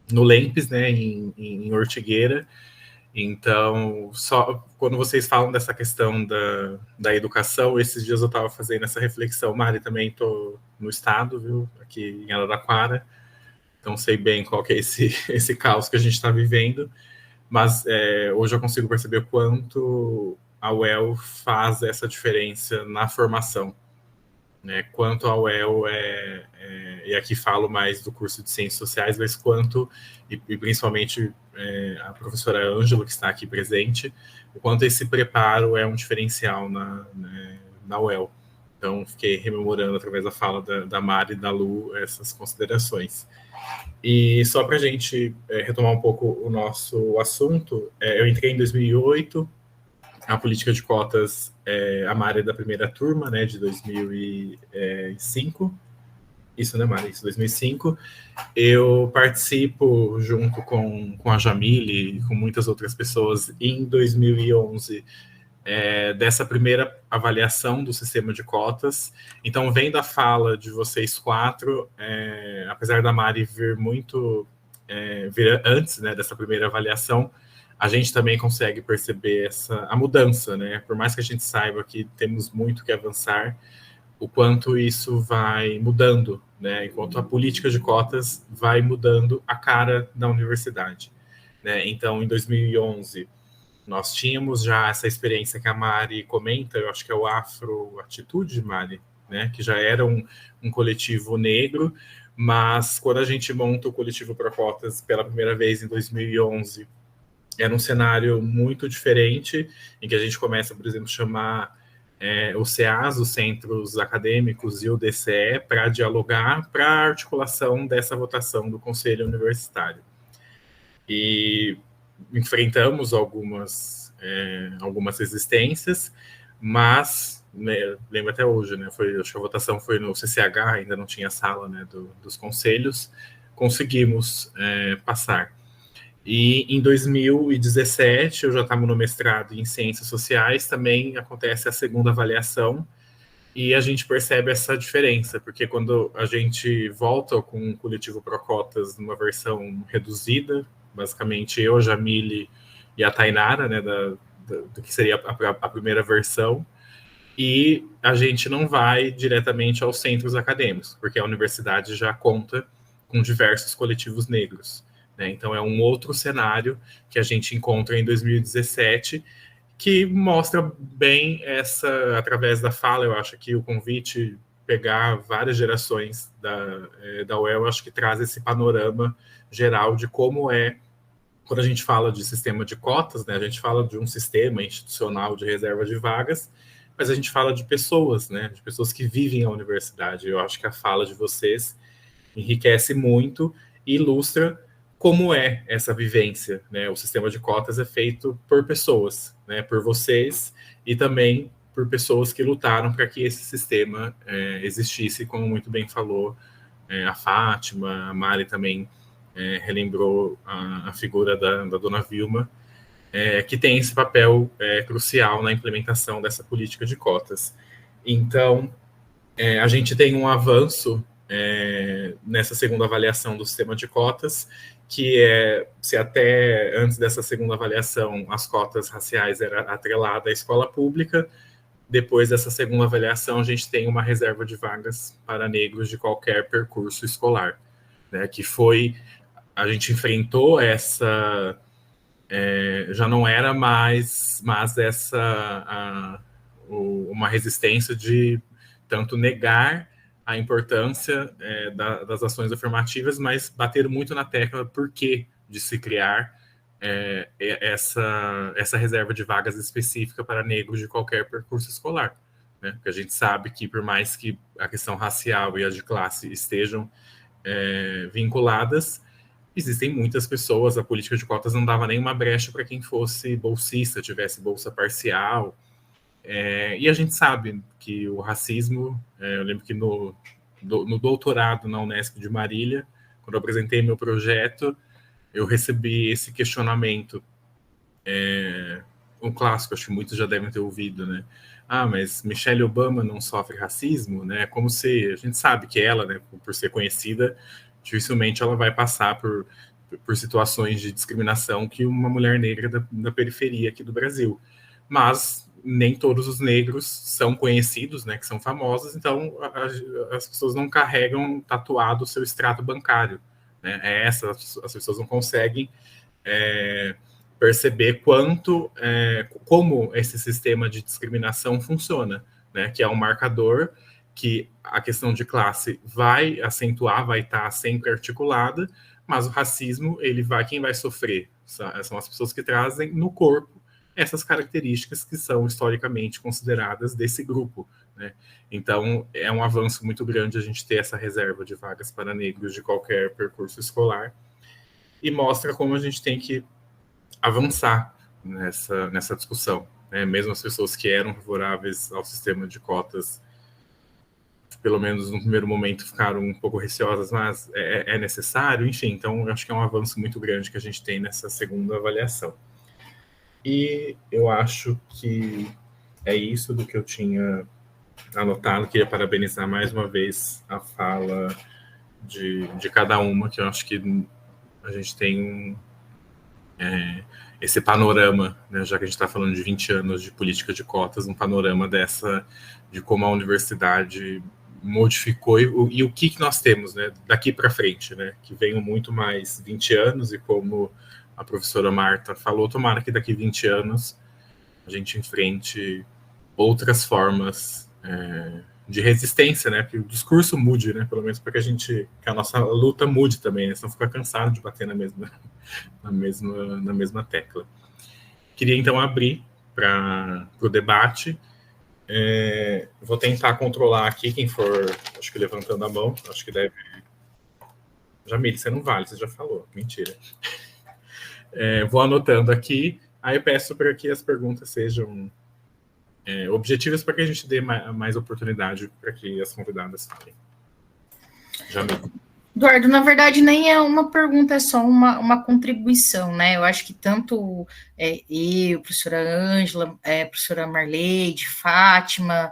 Lempes, né, em Ortigueira. Então, só quando vocês falam dessa questão da educação, esses dias eu estava fazendo essa reflexão. Mari, também estou no estado, viu, aqui em Araraquara, então sei bem qual que é esse caos que a gente está vivendo, mas hoje eu consigo perceber o quanto a UEL faz essa diferença na formação, né? Quanto a UEL e aqui falo mais do curso de Ciências Sociais, mas quanto, e principalmente a professora Ângela, que está aqui presente, o quanto esse preparo é um diferencial na UEL. Então, fiquei rememorando, através da fala da Mari e da Lu, essas considerações. E só para a gente retomar um pouco o nosso assunto, eu entrei em 2008, a política de cotas, a Mari é da primeira turma, né, de 2005. Isso, né, Mari? Isso, 2005. Eu participo, junto com a Jamile e com muitas outras pessoas, em 2011, dessa primeira avaliação do sistema de cotas. Então, vendo a fala de vocês quatro, apesar da Mari vir antes, né, dessa primeira avaliação, a gente também consegue perceber a mudança, né? Por mais que a gente saiba que temos muito que avançar, o quanto isso vai mudando, né? Enquanto a política de cotas vai mudando a cara da universidade, né? Então, em 2011, nós tínhamos já essa experiência que a Mari comenta, eu acho que é o Afro Atitude, Mari, né? Que já era um coletivo negro, mas quando a gente monta o coletivo Pro Cotas pela primeira vez em 2011, era um cenário muito diferente, em que a gente começa, por exemplo, a chamar o CEAS, os Centros Acadêmicos, e o DCE, para dialogar para a articulação dessa votação do Conselho Universitário. E enfrentamos algumas resistências, mas, né, lembro até hoje, né, acho que a votação foi no CCH, ainda não tinha sala, né, dos conselhos, conseguimos passar. E em 2017, eu já estava no mestrado em Ciências Sociais, também acontece a segunda avaliação, e a gente percebe essa diferença, porque quando a gente volta com o coletivo Pro Cotas numa versão reduzida, basicamente eu, a Jamile e a Tainara, né, do que seria a primeira versão, e a gente não vai diretamente aos centros acadêmicos, porque a universidade já conta com diversos coletivos negros. Então, é um outro cenário que a gente encontra em 2017, que mostra bem através da fala, eu acho que o convite, pegar várias gerações da UEL, acho que traz esse panorama geral de como quando a gente fala de sistema de cotas, né, a gente fala de um sistema institucional de reserva de vagas, mas a gente fala de pessoas, né, de pessoas que vivem a universidade. Eu acho que a fala de vocês enriquece muito e ilustra como é essa vivência, né? O sistema de cotas é feito por pessoas, né? Por vocês e também por pessoas que lutaram para que esse sistema existisse, como muito bem falou a Fátima, a Mari também relembrou a figura da dona Vilma, que tem esse papel crucial na implementação dessa política de cotas. Então, a gente tem um avanço nessa segunda avaliação do sistema de cotas, que se até antes dessa segunda avaliação as cotas raciais eram atreladas à escola pública, depois dessa segunda avaliação a gente tem uma reserva de vagas para negros de qualquer percurso escolar, né, que a gente enfrentou já não era mais uma resistência de tanto negar a importância das ações afirmativas, mas bater muito na tecla por que de se criar essa reserva de vagas específica para negros de qualquer percurso escolar. Né? Porque a gente sabe que, por mais que a questão racial e a de classe estejam vinculadas, existem muitas pessoas, a política de cotas não dava nenhuma brecha para quem fosse bolsista, tivesse bolsa parcial. E a gente sabe que o racismo, eu lembro que no doutorado na Unesp de Marília, quando eu apresentei meu projeto, eu recebi esse questionamento, um clássico, acho que muitos já devem ter ouvido, né? Ah, mas Michelle Obama não sofre racismo, né? Como se a gente sabe que ela, né, por ser conhecida, dificilmente ela vai passar por situações de discriminação que uma mulher negra da periferia aqui do Brasil. Mas nem todos os negros são conhecidos, né, que são famosos, então as pessoas não carregam tatuado o seu extrato bancário. Né? As pessoas não conseguem perceber como esse sistema de discriminação funciona, né? Que é um marcador que a questão de classe vai acentuar, vai estar sempre articulada, mas o racismo, quem vai sofrer são as pessoas que trazem no corpo essas características que são historicamente consideradas desse grupo. Né? Então, é um avanço muito grande a gente ter essa reserva de vagas para negros de qualquer percurso escolar e mostra como a gente tem que avançar nessa discussão. Né? Mesmo as pessoas que eram favoráveis ao sistema de cotas, pelo menos no primeiro momento, ficaram um pouco receosas, mas é necessário, enfim. Então, eu acho que é um avanço muito grande que a gente tem nessa segunda avaliação. E eu acho que é isso do que eu tinha anotado. Queria parabenizar mais uma vez a fala de cada uma, que eu acho que a gente tem esse panorama, né, já que a gente está falando de 20 anos de política de cotas, um panorama de como a universidade modificou e o que nós temos, né, daqui para frente, né, que venham muito mais 20 anos e como a professora Marta falou, tomara que daqui 20 anos a gente enfrente outras formas de resistência, né? Que o discurso mude, né? Pelo menos para que a nossa luta mude também, né? Senão fica cansado de bater na mesma tecla. Queria então abrir para o debate. Vou tentar controlar aqui quem for, acho que levantando a mão, acho que deve. Jamile, você não vale, você já falou, mentira. Vou anotando aqui, aí eu peço para que as perguntas sejam objetivas para que a gente dê mais oportunidade para que as convidadas falem. Jamile. Eduardo, na verdade, nem é uma pergunta, é só uma contribuição, né? Eu acho que tanto eu, professora Ângela, professora Marleide, Fátima,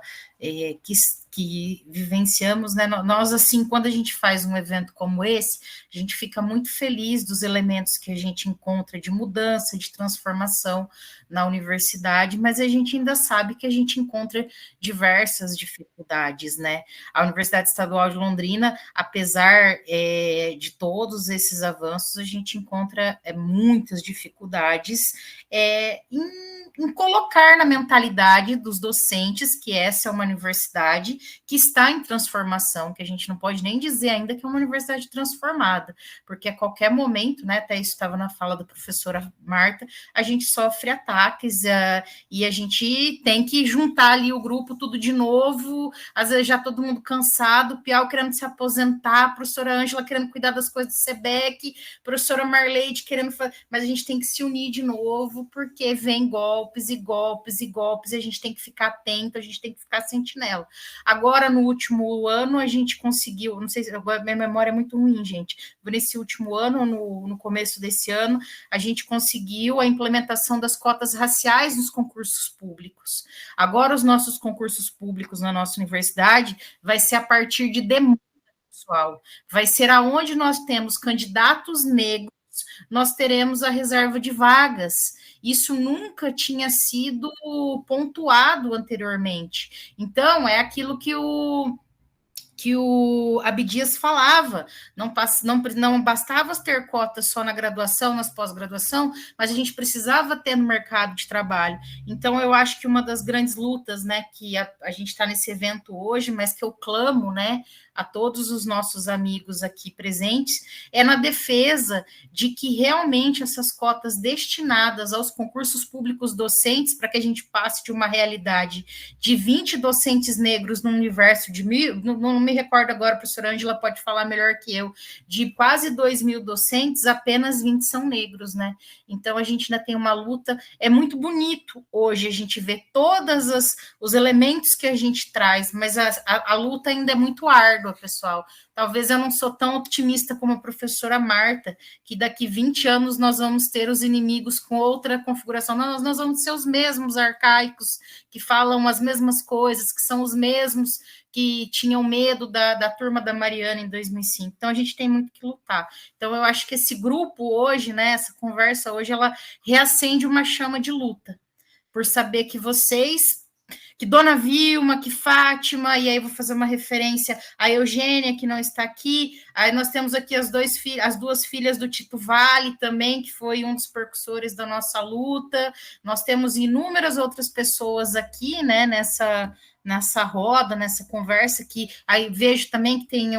que vivenciamos, né? Nós, assim, quando a gente faz um evento como esse, a gente fica muito feliz dos elementos que a gente encontra de mudança, de transformação na universidade, mas a gente ainda sabe que a gente encontra diversas dificuldades, né? A Universidade Estadual de Londrina, apesar de todos esses avanços, a gente encontra muitas dificuldades em colocar na mentalidade dos docentes que essa é uma universidade que está em transformação, que a gente não pode nem dizer ainda que é uma universidade transformada, porque a qualquer momento, né, até isso estava na fala da professora Marta, a gente sofre ataques e a gente tem que juntar ali o grupo tudo de novo, às vezes já todo mundo cansado, o Piau querendo se aposentar, a professora Ângela querendo cuidar das coisas do SEBEC, a professora Marleide querendo fazer, mas a gente tem que se unir de novo, porque vem golpes e golpes e golpes, e a gente tem que ficar atento, a gente tem que ficar sentinela. Agora, no último ano, a gente conseguiu, não sei se minha memória é muito ruim, gente, nesse último ano, no começo desse ano, a gente conseguiu a implementação das cotas raciais nos concursos públicos. Agora, os nossos concursos públicos na nossa universidade vai ser a partir de demanda pessoal, vai ser aonde nós temos candidatos negros, nós teremos a reserva de vagas. Isso nunca tinha sido pontuado anteriormente. Então, é aquilo que que o Abdias falava, não bastava ter cotas só na graduação, nas pós-graduação, mas a gente precisava ter no mercado de trabalho. Então, eu acho que uma das grandes lutas, né, que a gente está nesse evento hoje, mas que eu clamo, né, a todos os nossos amigos aqui presentes, é na defesa de que realmente essas cotas destinadas aos concursos públicos docentes, para que a gente passe de uma realidade de 20 docentes negros no universo de não me recordo agora, a professora Ângela pode falar melhor que eu, de quase 2.000 docentes, apenas 20 são negros, né? Então, a gente ainda tem uma luta, é muito bonito hoje a gente ver todos os elementos que a gente traz, mas a luta ainda é muito árdua, pessoal. Talvez eu não sou tão otimista como a professora Marta, que daqui 20 anos nós vamos ter os inimigos com outra configuração. Nós vamos ser os mesmos arcaicos, que falam as mesmas coisas, que são os mesmos que tinham medo da turma da Mariana em 2005. Então, a gente tem muito que lutar. Então, eu acho que esse grupo hoje, né, essa conversa hoje, ela reacende uma chama de luta, por saber que vocês, que Dona Vilma, que Fátima, e aí vou fazer uma referência a Eugênia, que não está aqui, aí nós temos aqui as duas filhas do Tito Vale também, que foi um dos percussores da nossa luta, nós temos inúmeras outras pessoas aqui, né, nessa roda, nessa conversa, que aí vejo também que tem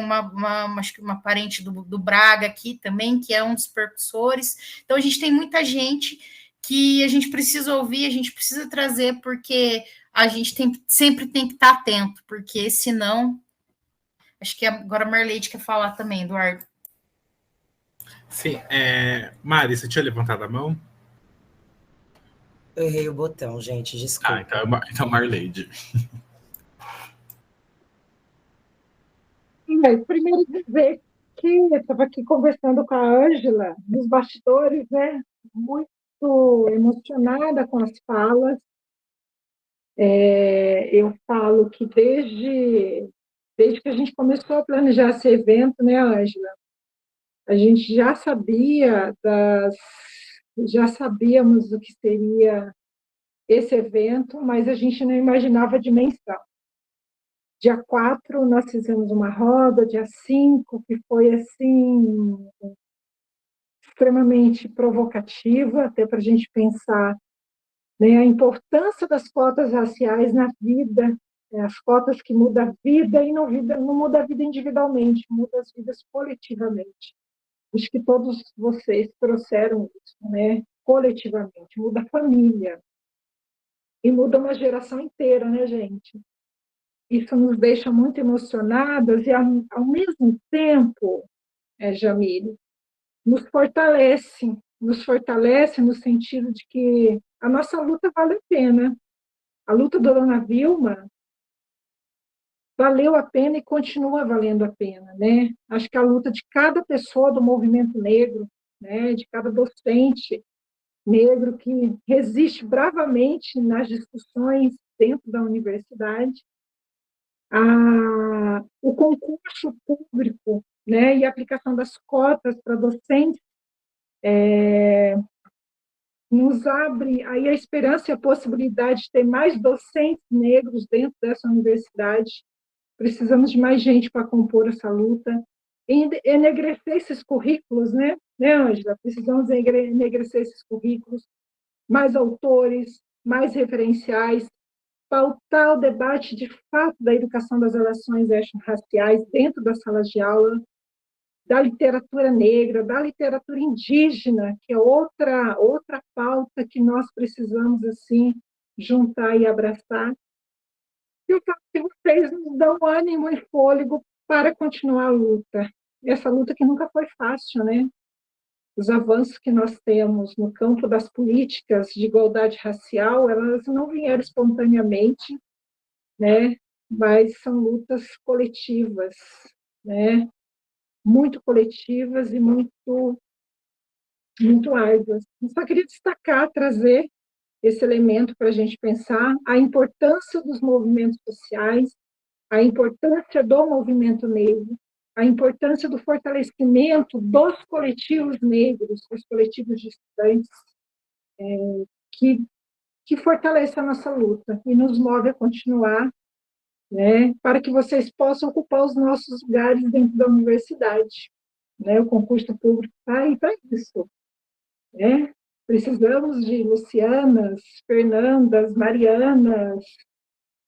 acho que uma parente do Braga aqui também, que é um dos percussores, então a gente tem muita gente que a gente precisa ouvir, a gente precisa trazer, porque a gente sempre tem que estar atento, porque senão... Acho que agora a Marleide quer falar também, Eduardo. Sim, Mari, você tinha levantado a mão? Eu errei o botão, gente, desculpa. Então Marleide. Primeiro dizer que eu estava aqui conversando com a Ângela, nos bastidores, né? Muito emocionada com as falas. Eu falo que desde que a gente começou a planejar esse evento, né, Ângela? A gente já sabíamos o que seria esse evento, mas a gente não imaginava a dimensão. Dia 4, nós fizemos uma roda, dia 5, que foi, assim, extremamente provocativa, até para a gente pensar, né, a importância das cotas raciais na vida, as cotas que mudam a vida e não muda a vida individualmente, muda as vidas coletivamente. Acho que todos vocês trouxeram isso, né, coletivamente, muda a família e muda uma geração inteira, né, gente? Isso nos deixa muito emocionadas e, ao mesmo tempo, Jamile, nos fortalece no sentido de que a nossa luta vale a pena. A luta da Dona Vilma valeu a pena e continua valendo a pena, né? Acho que a luta de cada pessoa do movimento negro, né, de cada docente negro que resiste bravamente nas discussões dentro da universidade, o concurso público, né, e a aplicação das cotas para docentes nos abre aí a esperança e a possibilidade de ter mais docentes negros dentro dessa universidade. Precisamos de mais gente para compor essa luta, enegrecer esses currículos, né, Ângela? Precisamos enegrecer esses currículos, mais autores, mais referenciais, pautar o debate de fato da educação das relações étnico-raciais dentro das salas de aula, da literatura negra, da literatura indígena, que é outra pauta que nós precisamos, assim, juntar e abraçar. E o que vocês nos dão ânimo e fôlego para continuar a luta. Essa luta que nunca foi fácil, né? Os avanços que nós temos no campo das políticas de igualdade racial, elas não vieram espontaneamente, né? Mas são lutas coletivas, né? Muito coletivas e muito árduas. Eu só queria destacar, trazer esse elemento para a gente pensar a importância dos movimentos sociais, a importância do movimento negro, a importância do fortalecimento dos coletivos negros, dos coletivos de estudantes, que fortalece a nossa luta e nos move a continuar né, para que vocês possam ocupar os nossos lugares dentro da universidade. Né? O concurso público está aí para isso. Né? Precisamos de Lucianas, Fernandas, Marianas,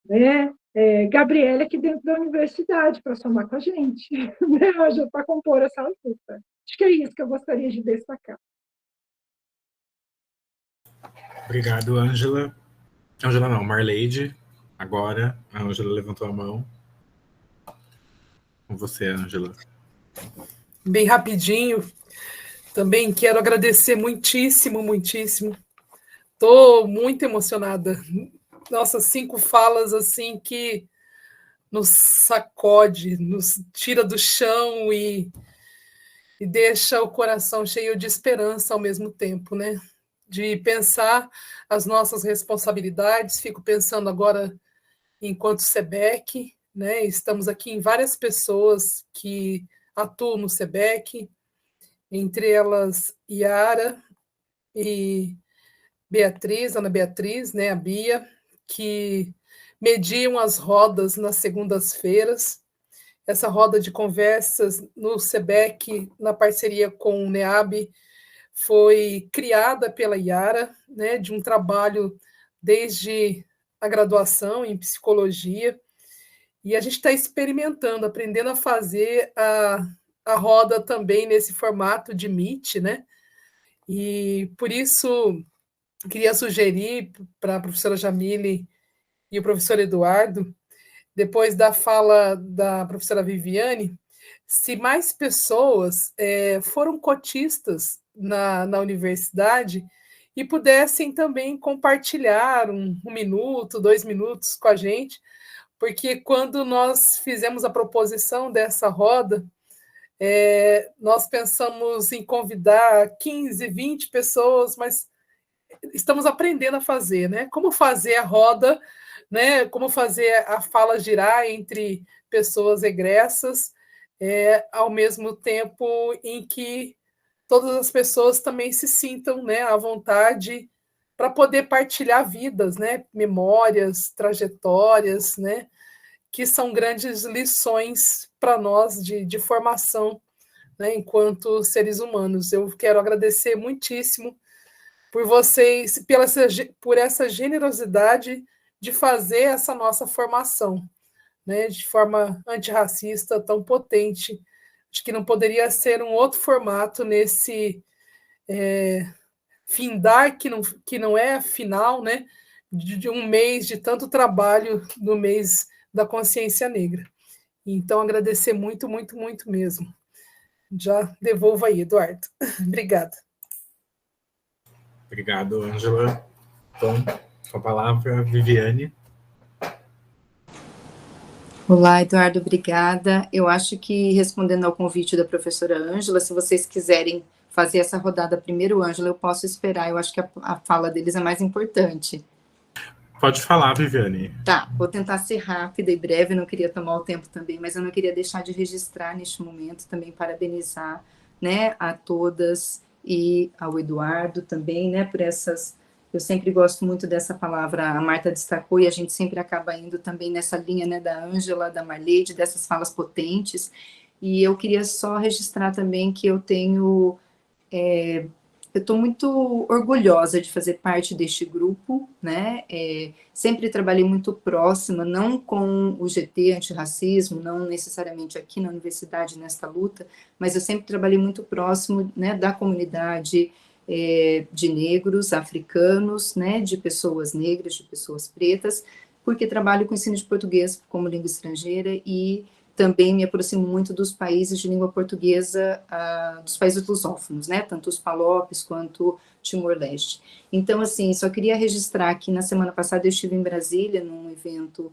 né? Gabriela aqui dentro da universidade para somar com a gente, né? Para compor essa luta. Acho que é isso que eu gostaria de destacar. Obrigado, Ângela. Ângela não, Marleide. Agora, a Ângela levantou a mão. Com você, Ângela. Bem rapidinho, também quero agradecer muitíssimo, muitíssimo. Estou muito emocionada. Nossa, 5 falas assim que nos sacode, nos tira do chão e deixa o coração cheio de esperança ao mesmo tempo, né? De pensar as nossas responsabilidades. Fico pensando agora enquanto SEBEC, né? Estamos aqui em várias pessoas que atuam no SEBEC, entre elas Yara e Beatriz, Ana Beatriz, né, a Bia, que mediam as rodas nas segundas-feiras. Essa roda de conversas no SEBEC, na parceria com o NEAB, foi criada pela Yara, né, de um trabalho desde a graduação em psicologia, e a gente está experimentando, aprendendo a fazer a roda também nesse formato de Meet, né? E por isso queria sugerir para a professora Jamile e o professor Eduardo, depois da fala da professora Viviane, se mais pessoas foram cotistas na universidade e pudessem também compartilhar um minuto, 2 minutos com a gente, porque quando nós fizemos a proposição dessa roda, nós pensamos em convidar 15, 20 pessoas, mas estamos aprendendo a fazer, né? Como fazer a roda, né? Como fazer a fala girar entre pessoas egressas, ao mesmo tempo em que todas as pessoas também se sintam, né, à vontade para poder partilhar vidas, né? Memórias, trajetórias, né? Que são grandes lições para nós de formação, né, enquanto seres humanos. Eu quero agradecer muitíssimo por vocês, por essa generosidade de fazer essa nossa formação, né, de forma antirracista tão potente. Acho que não poderia ser um outro formato nesse findar, que não é final, né, de um mês de tanto trabalho no mês da consciência negra. Então, agradecer muito, muito, muito mesmo. Já devolvo aí, Eduardo. Obrigada. Obrigado, Ângela. Então, com a palavra, Viviane. Olá, Eduardo, obrigada. Eu acho que, respondendo ao convite da professora Ângela, se vocês quiserem fazer essa rodada primeiro, Ângela, eu posso esperar. Eu acho que a fala deles é mais importante. Pode falar, Viviane. Tá, vou tentar ser rápida e breve, não queria tomar o tempo também, mas eu não queria deixar de registrar neste momento, também parabenizar, né, a todas e ao Eduardo também, né, por essas... Eu sempre gosto muito dessa palavra, a Marta destacou, e a gente sempre acaba indo também nessa linha, né, da Ângela, da Marleide, dessas falas potentes, e eu queria só registrar também que eu tenho... eu estou muito orgulhosa de fazer parte deste grupo, né? Sempre trabalhei muito próxima, não com o GT antirracismo, não necessariamente aqui na universidade, nesta luta, mas eu sempre trabalhei muito próximo, né, da comunidade de negros, africanos, né, de pessoas negras, de pessoas pretas, porque trabalho com ensino de português como língua estrangeira e também me aproximo muito dos países de língua portuguesa, dos países lusófonos, né, tanto os PALOPs quanto Timor-Leste. Então, assim, só queria registrar que na semana passada eu estive em Brasília, num evento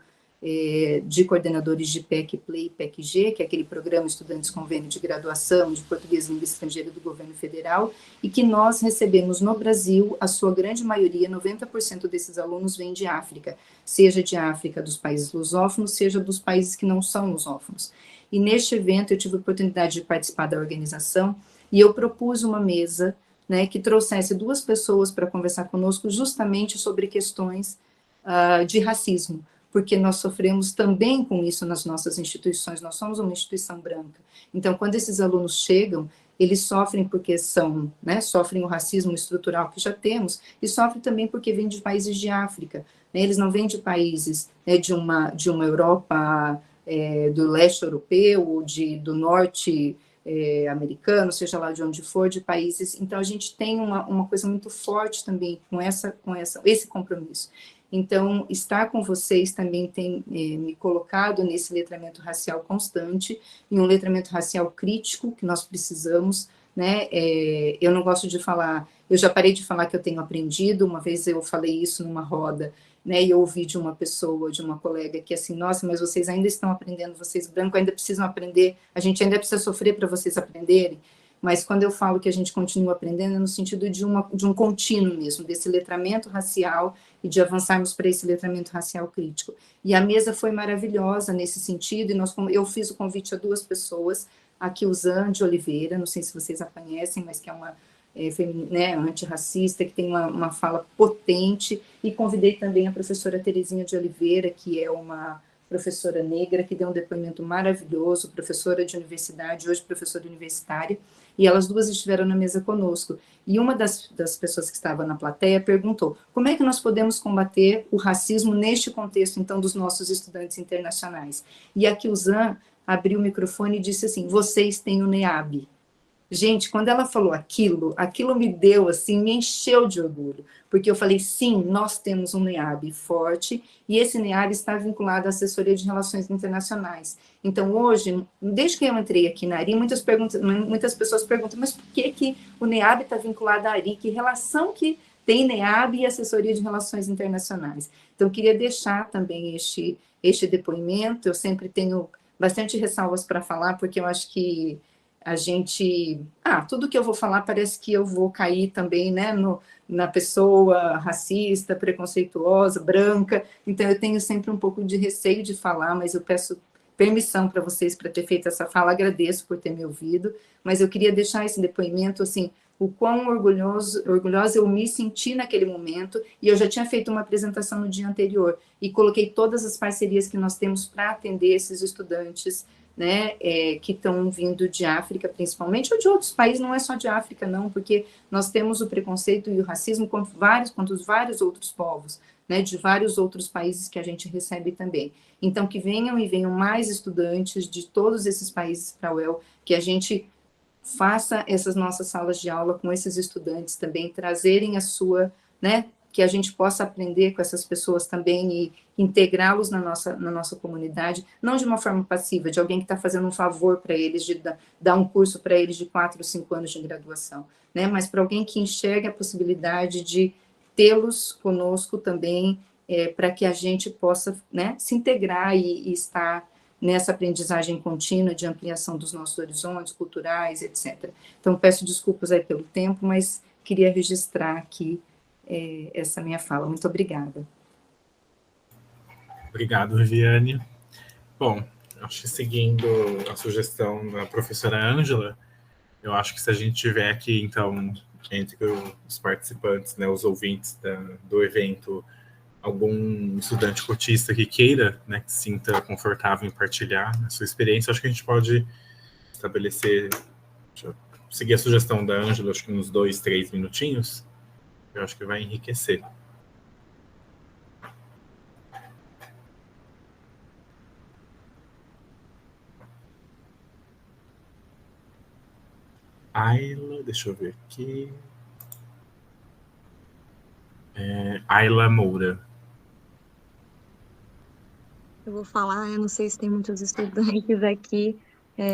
de coordenadores de PEC Play e PEC-G, que é aquele programa Estudantes Convênio de Graduação de Português e Língua Estrangeira do Governo Federal, e que nós recebemos no Brasil, a sua grande maioria, 90% desses alunos vêm de África, seja de África dos países lusófonos, seja dos países que não são lusófonos. E neste evento eu tive a oportunidade de participar da organização, e eu propus uma mesa, né, que trouxesse 2 pessoas para conversar conosco justamente sobre questões de racismo, porque nós sofremos também com isso nas nossas instituições, nós somos uma instituição branca. Então, quando esses alunos chegam, eles sofrem porque são, né, sofrem o racismo estrutural que já temos, e sofrem também porque vêm de países de África, né, eles não vêm de países, né, de uma Europa do leste europeu, ou do norte americano, seja lá de onde for, de países. Então, a gente tem uma coisa muito forte também com esse compromisso. Então, estar com vocês também tem me colocado nesse letramento racial constante, em um letramento racial crítico que nós precisamos, né? Eu não gosto de falar, eu já parei de falar que eu tenho aprendido, uma vez eu falei isso numa roda, né, e eu ouvi de uma pessoa, de uma colega, que assim, nossa, mas vocês ainda estão aprendendo, vocês brancos ainda precisam aprender, a gente ainda precisa sofrer para vocês aprenderem, mas quando eu falo que a gente continua aprendendo, é no sentido de um contínuo mesmo, desse letramento racial e de avançarmos para esse letramento racial crítico. E a mesa foi maravilhosa nesse sentido, e eu fiz o convite a 2 pessoas, a Kilzan de Oliveira, não sei se vocês a conhecem, mas que é uma né, antirracista, que tem uma fala potente, e convidei também a professora Terezinha de Oliveira, que é uma professora negra, que deu um depoimento maravilhoso, professora de universidade, hoje professora universitária, e elas 2 estiveram na mesa conosco. E uma das pessoas que estava na plateia perguntou, como é que nós podemos combater o racismo neste contexto, então, dos nossos estudantes internacionais? E a Kilzan abriu o microfone e disse assim, vocês têm o NEAB. Gente, quando ela falou aquilo me deu, assim, me encheu de orgulho, porque eu falei, sim, nós temos um NEAB forte, e esse NEAB está vinculado à assessoria de relações internacionais. Então, hoje, desde que eu entrei aqui na ARI, muitas pessoas perguntam, mas por que o NEAB está vinculado à ARI? Que relação que tem NEAB e assessoria de relações internacionais? Então, eu queria deixar também este depoimento, eu sempre tenho bastante ressalvas para falar, porque eu acho que a gente... tudo que eu vou falar parece que eu vou cair também, né, na pessoa racista, preconceituosa, branca, então eu tenho sempre um pouco de receio de falar, mas eu peço permissão para vocês para ter feito essa fala, agradeço por ter me ouvido, mas eu queria deixar esse depoimento, assim, o quão orgulhosa eu me senti naquele momento, e eu já tinha feito uma apresentação no dia anterior, e coloquei todas as parcerias que nós temos para atender esses estudantes, né, que estão vindo de África, principalmente, ou de outros países, não é só de África, não, porque nós temos o preconceito e o racismo contra os vários outros povos, né, de vários outros países que a gente recebe também. Então, que venham mais estudantes de todos esses países para a UEL, que a gente faça essas nossas salas de aula com esses estudantes também, trazerem a sua, né, que a gente possa aprender com essas pessoas também e integrá-los na nossa comunidade, não de uma forma passiva, de alguém que está fazendo um favor para eles, de dar um curso para eles de 4 ou 5 anos de graduação, né, mas para alguém que enxergue a possibilidade de tê-los conosco também, para que a gente possa, né, se integrar e estar nessa aprendizagem contínua de ampliação dos nossos horizontes culturais, etc. Então, peço desculpas aí pelo tempo, mas queria registrar aqui essa minha fala. Muito obrigada. Obrigado, Viviane. Bom, acho que seguindo a sugestão da professora Ângela, eu acho que se a gente tiver aqui, então, entre os participantes, né, os ouvintes do evento, algum estudante cotista que queira, né, que se sinta confortável em partilhar a sua experiência, acho que a gente pode estabelecer, seguir a sugestão da Ângela, acho que uns 2, 3 minutinhos, eu acho que vai enriquecer. Ayla, deixa eu ver aqui. Ayla Moura. Eu vou falar, eu não sei se tem muitos estudantes aqui,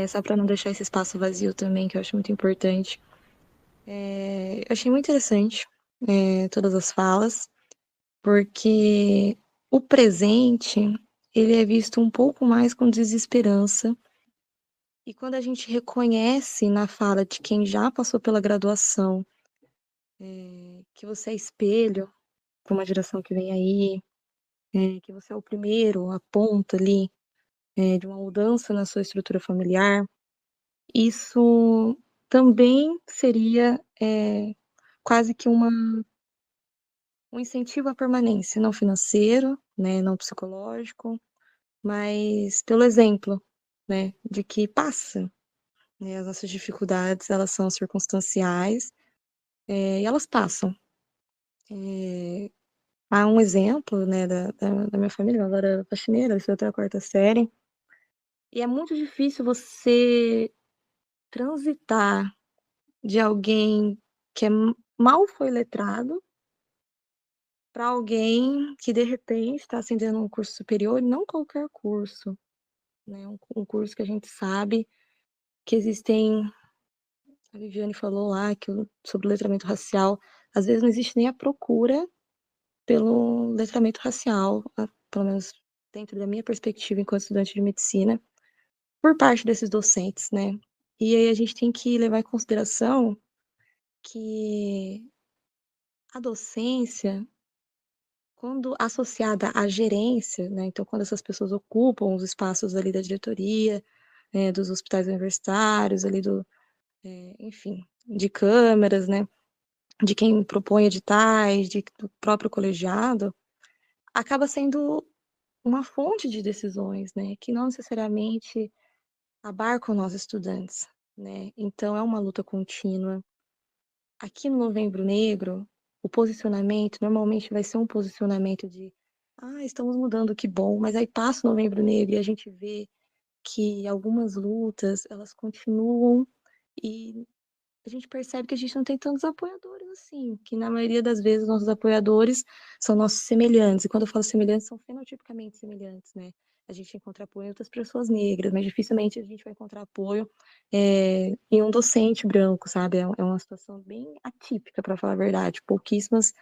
só para não deixar esse espaço vazio também, que eu acho muito importante. Eu achei muito interessante todas as falas, porque o presente, ele é visto um pouco mais com desesperança, e quando a gente reconhece na fala de quem já passou pela graduação, que você é espelho para uma geração que vem aí, que você é o primeiro, a ponta ali, de uma mudança na sua estrutura familiar, isso também seria quase que uma um incentivo à permanência, não financeiro, né, não psicológico, mas pelo exemplo, né, de que passa, né, as nossas dificuldades, elas são circunstanciais, e elas passam. Há um exemplo, né, da minha família, ela era faxineira, ela estudou até a 4ª série, e é muito difícil você transitar de alguém que mal foi letrado para alguém que, de repente, está ascendendo um curso superior, e não qualquer curso, né, um curso que a gente sabe que existem, a Viviane falou lá sobre o letramento racial, às vezes não existe nem a procura pelo letramento racial, pelo menos dentro da minha perspectiva enquanto estudante de medicina, por parte desses docentes, né? E aí a gente tem que levar em consideração que a docência, quando associada à gerência, né? Então, quando essas pessoas ocupam os espaços ali da diretoria, dos hospitais universitários, ali enfim, de câmaras, né? De quem propõe editais, do próprio colegiado, acaba sendo uma fonte de decisões, né? Que não necessariamente abarcam nós estudantes, né? Então, é uma luta contínua. Aqui no Novembro Negro, o posicionamento normalmente vai ser um posicionamento de estamos mudando, que bom, mas aí passa o Novembro Negro e a gente vê que algumas lutas, elas continuam e a gente percebe que a gente não tem tantos apoiadores assim, que na maioria das vezes nossos apoiadores são nossos semelhantes, e quando eu falo semelhantes, são fenotipicamente semelhantes, né? A gente encontra apoio em outras pessoas negras, mas dificilmente a gente vai encontrar apoio em um docente branco, sabe? É uma situação bem atípica, para falar a verdade. Pouquíssimas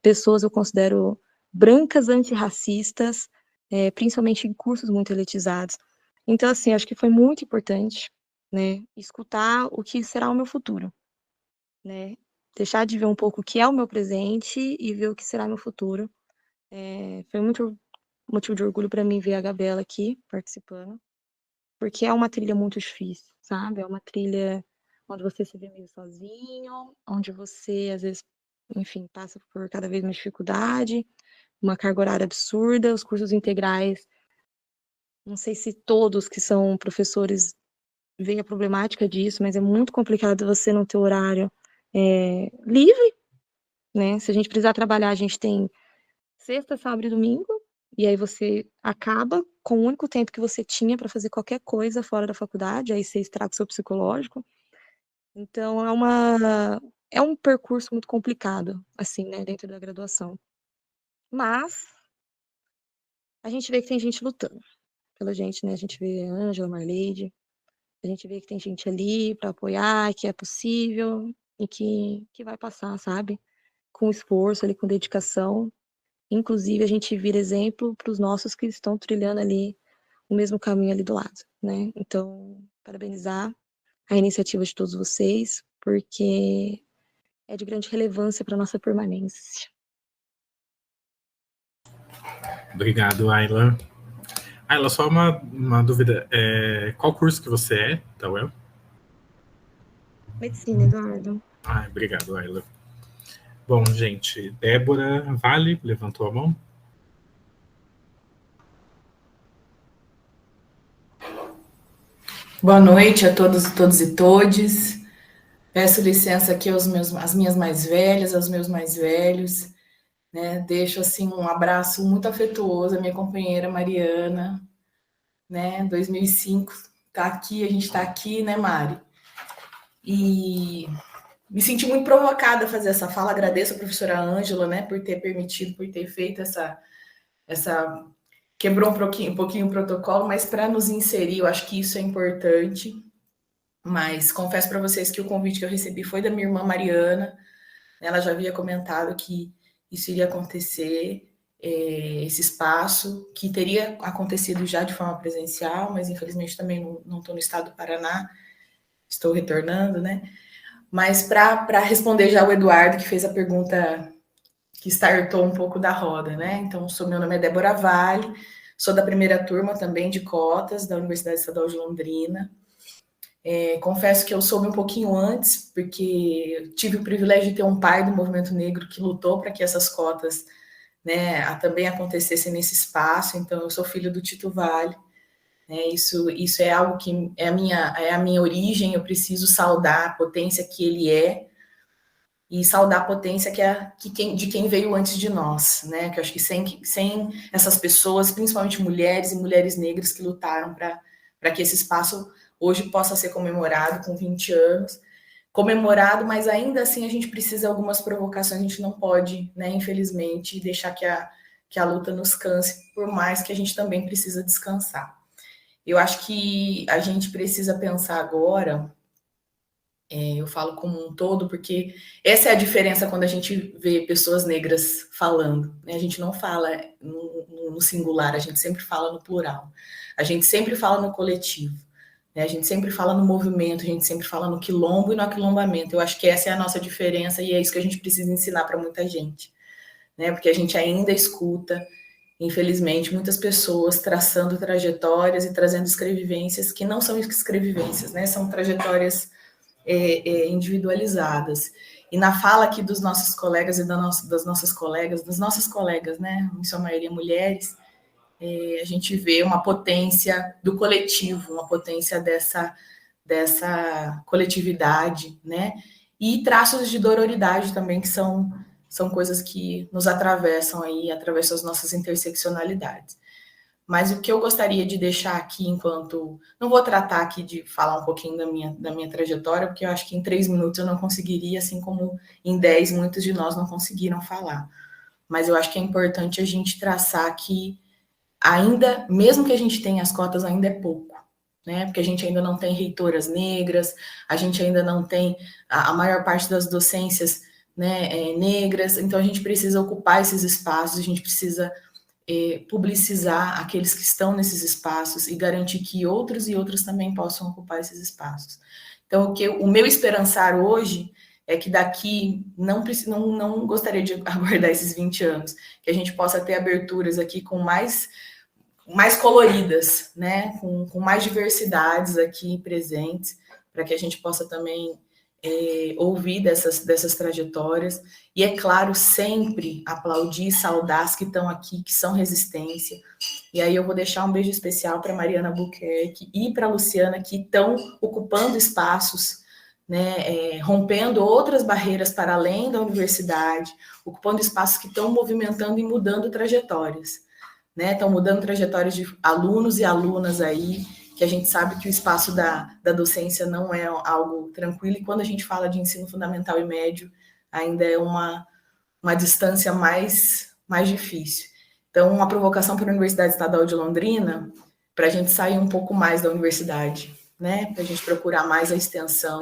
pessoas eu considero brancas antirracistas, principalmente em cursos muito elitizados. Então, assim, acho que foi muito importante, né, escutar o que será o meu futuro, né? Deixar de ver um pouco o que é o meu presente e ver o que será meu futuro. Foi muito motivo de orgulho para mim ver a Gabriela aqui participando, porque é uma trilha muito difícil, sabe? É uma trilha onde você se vê meio sozinho, onde você, às vezes, enfim, passa por cada vez mais dificuldade, uma carga horária absurda, os cursos integrais. Não sei se todos que são professores veem a problemática disso, mas é muito complicado você não ter horário livre, né? Se a gente precisar trabalhar, a gente tem sexta, sábado e domingo, e aí você acaba com o único tempo que você tinha para fazer qualquer coisa fora da faculdade, aí você estraga o seu psicológico. Então, é um percurso muito complicado, assim, né, dentro da graduação. Mas a gente vê que tem gente lutando pela gente, né? A gente vê a Ângela, a Marleide, a gente vê que tem gente ali para apoiar, que é possível e que vai passar, sabe? Com esforço ali, com dedicação. Inclusive, a gente vira exemplo para os nossos que estão trilhando ali o mesmo caminho ali do lado, né? Então, parabenizar a iniciativa de todos vocês, porque é de grande relevância para a nossa permanência. Obrigado, Ayla. Ayla, só uma dúvida. Qual curso que você é, da UEL? Medicina, Eduardo. Obrigado, Ayla. Bom, gente, Débora Vale levantou a mão. Boa noite a todos e todes. Peço licença aqui às minhas mais velhas, aos meus mais velhos, né? Deixo assim um abraço muito afetuoso à minha companheira Mariana, né? 2005 tá aqui, a gente está aqui, né, Mari? E me senti muito provocada a fazer essa fala. Agradeço a professora Ângela, né, por ter permitido, por ter feito essa quebrou um pouquinho o protocolo, mas para nos inserir, eu acho que isso é importante. Mas confesso para vocês que o convite que eu recebi foi da minha irmã Mariana. Ela já havia comentado que isso iria acontecer, esse espaço, que teria acontecido já de forma presencial, mas infelizmente também não estou no estado do Paraná, estou retornando, né? Mas para responder já o Eduardo, que fez a pergunta que startou um pouco da roda, né? Então, meu nome é Débora Vale, sou da primeira turma também de cotas da Universidade Estadual de Londrina. Confesso que eu soube um pouquinho antes, porque tive o privilégio de ter um pai do movimento negro que lutou para que essas cotas, né, também acontecessem nesse espaço. Então, eu sou filho do Tito Vale. Isso é algo que é a minha origem. Eu preciso saudar a potência que ele é e saudar a potência de quem veio antes de nós, né? Que eu acho que sem essas pessoas, principalmente mulheres e mulheres negras que lutaram para que esse espaço hoje possa ser comemorado com 20 anos, comemorado, mas ainda assim a gente precisa de algumas provocações, a gente não pode, né, infelizmente, deixar que a luta nos canse, por mais que a gente também precisa descansar. Eu acho que a gente precisa pensar agora, eu falo como um todo, porque essa é a diferença quando a gente vê pessoas negras falando, né? A gente não fala no singular, a gente sempre fala no plural, a gente sempre fala no coletivo, né? A gente sempre fala no movimento, a gente sempre fala no quilombo e no aquilombamento. Eu acho que essa é a nossa diferença e é isso que a gente precisa ensinar para muita gente, né? Porque a gente ainda escuta, infelizmente, muitas pessoas traçando trajetórias e trazendo escrevivências que não são escrevivências, né? São trajetórias individualizadas. E na fala aqui dos nossos colegas e das nossas colegas, né? Em sua maioria mulheres, a gente vê uma potência do coletivo, uma potência dessa coletividade, né? E traços de dororidade também, que são coisas que nos atravessam aí, atravessam as nossas interseccionalidades. Mas o que eu gostaria de deixar aqui enquanto... Não vou tratar aqui de falar um pouquinho da minha trajetória, porque eu acho que em 3 minutos eu não conseguiria, assim como em 10 muitos de nós não conseguiram falar. Mas eu acho que é importante a gente traçar que ainda, mesmo que a gente tenha as cotas, ainda é pouco, né? Porque a gente ainda não tem reitoras negras, a gente ainda não tem a maior parte das docências, né, negras, então a gente precisa ocupar esses espaços, a gente precisa publicizar aqueles que estão nesses espaços e garantir que outros e outras também possam ocupar esses espaços. Então, o meu esperançar hoje é que daqui, não gostaria de aguardar esses 20 anos, que a gente possa ter aberturas aqui com mais coloridas, né? Com mais diversidades aqui presentes, para que a gente possa também ouvir dessas trajetórias. E, é claro, sempre aplaudir e saudar as que estão aqui, que são resistência. E aí eu vou deixar um beijo especial para Mariana Buquerque e para Luciana, que estão ocupando espaços, né, rompendo outras barreiras para além da universidade, ocupando espaços que estão movimentando e mudando trajetórias, né? Estão mudando trajetórias de alunos e alunas aí, que a gente sabe que o espaço da docência não é algo tranquilo, e quando a gente fala de ensino fundamental e médio, ainda é uma distância mais difícil. Então, uma provocação para a Universidade Estadual de Londrina, para a gente sair um pouco mais da universidade, né? Para a gente procurar mais a extensão,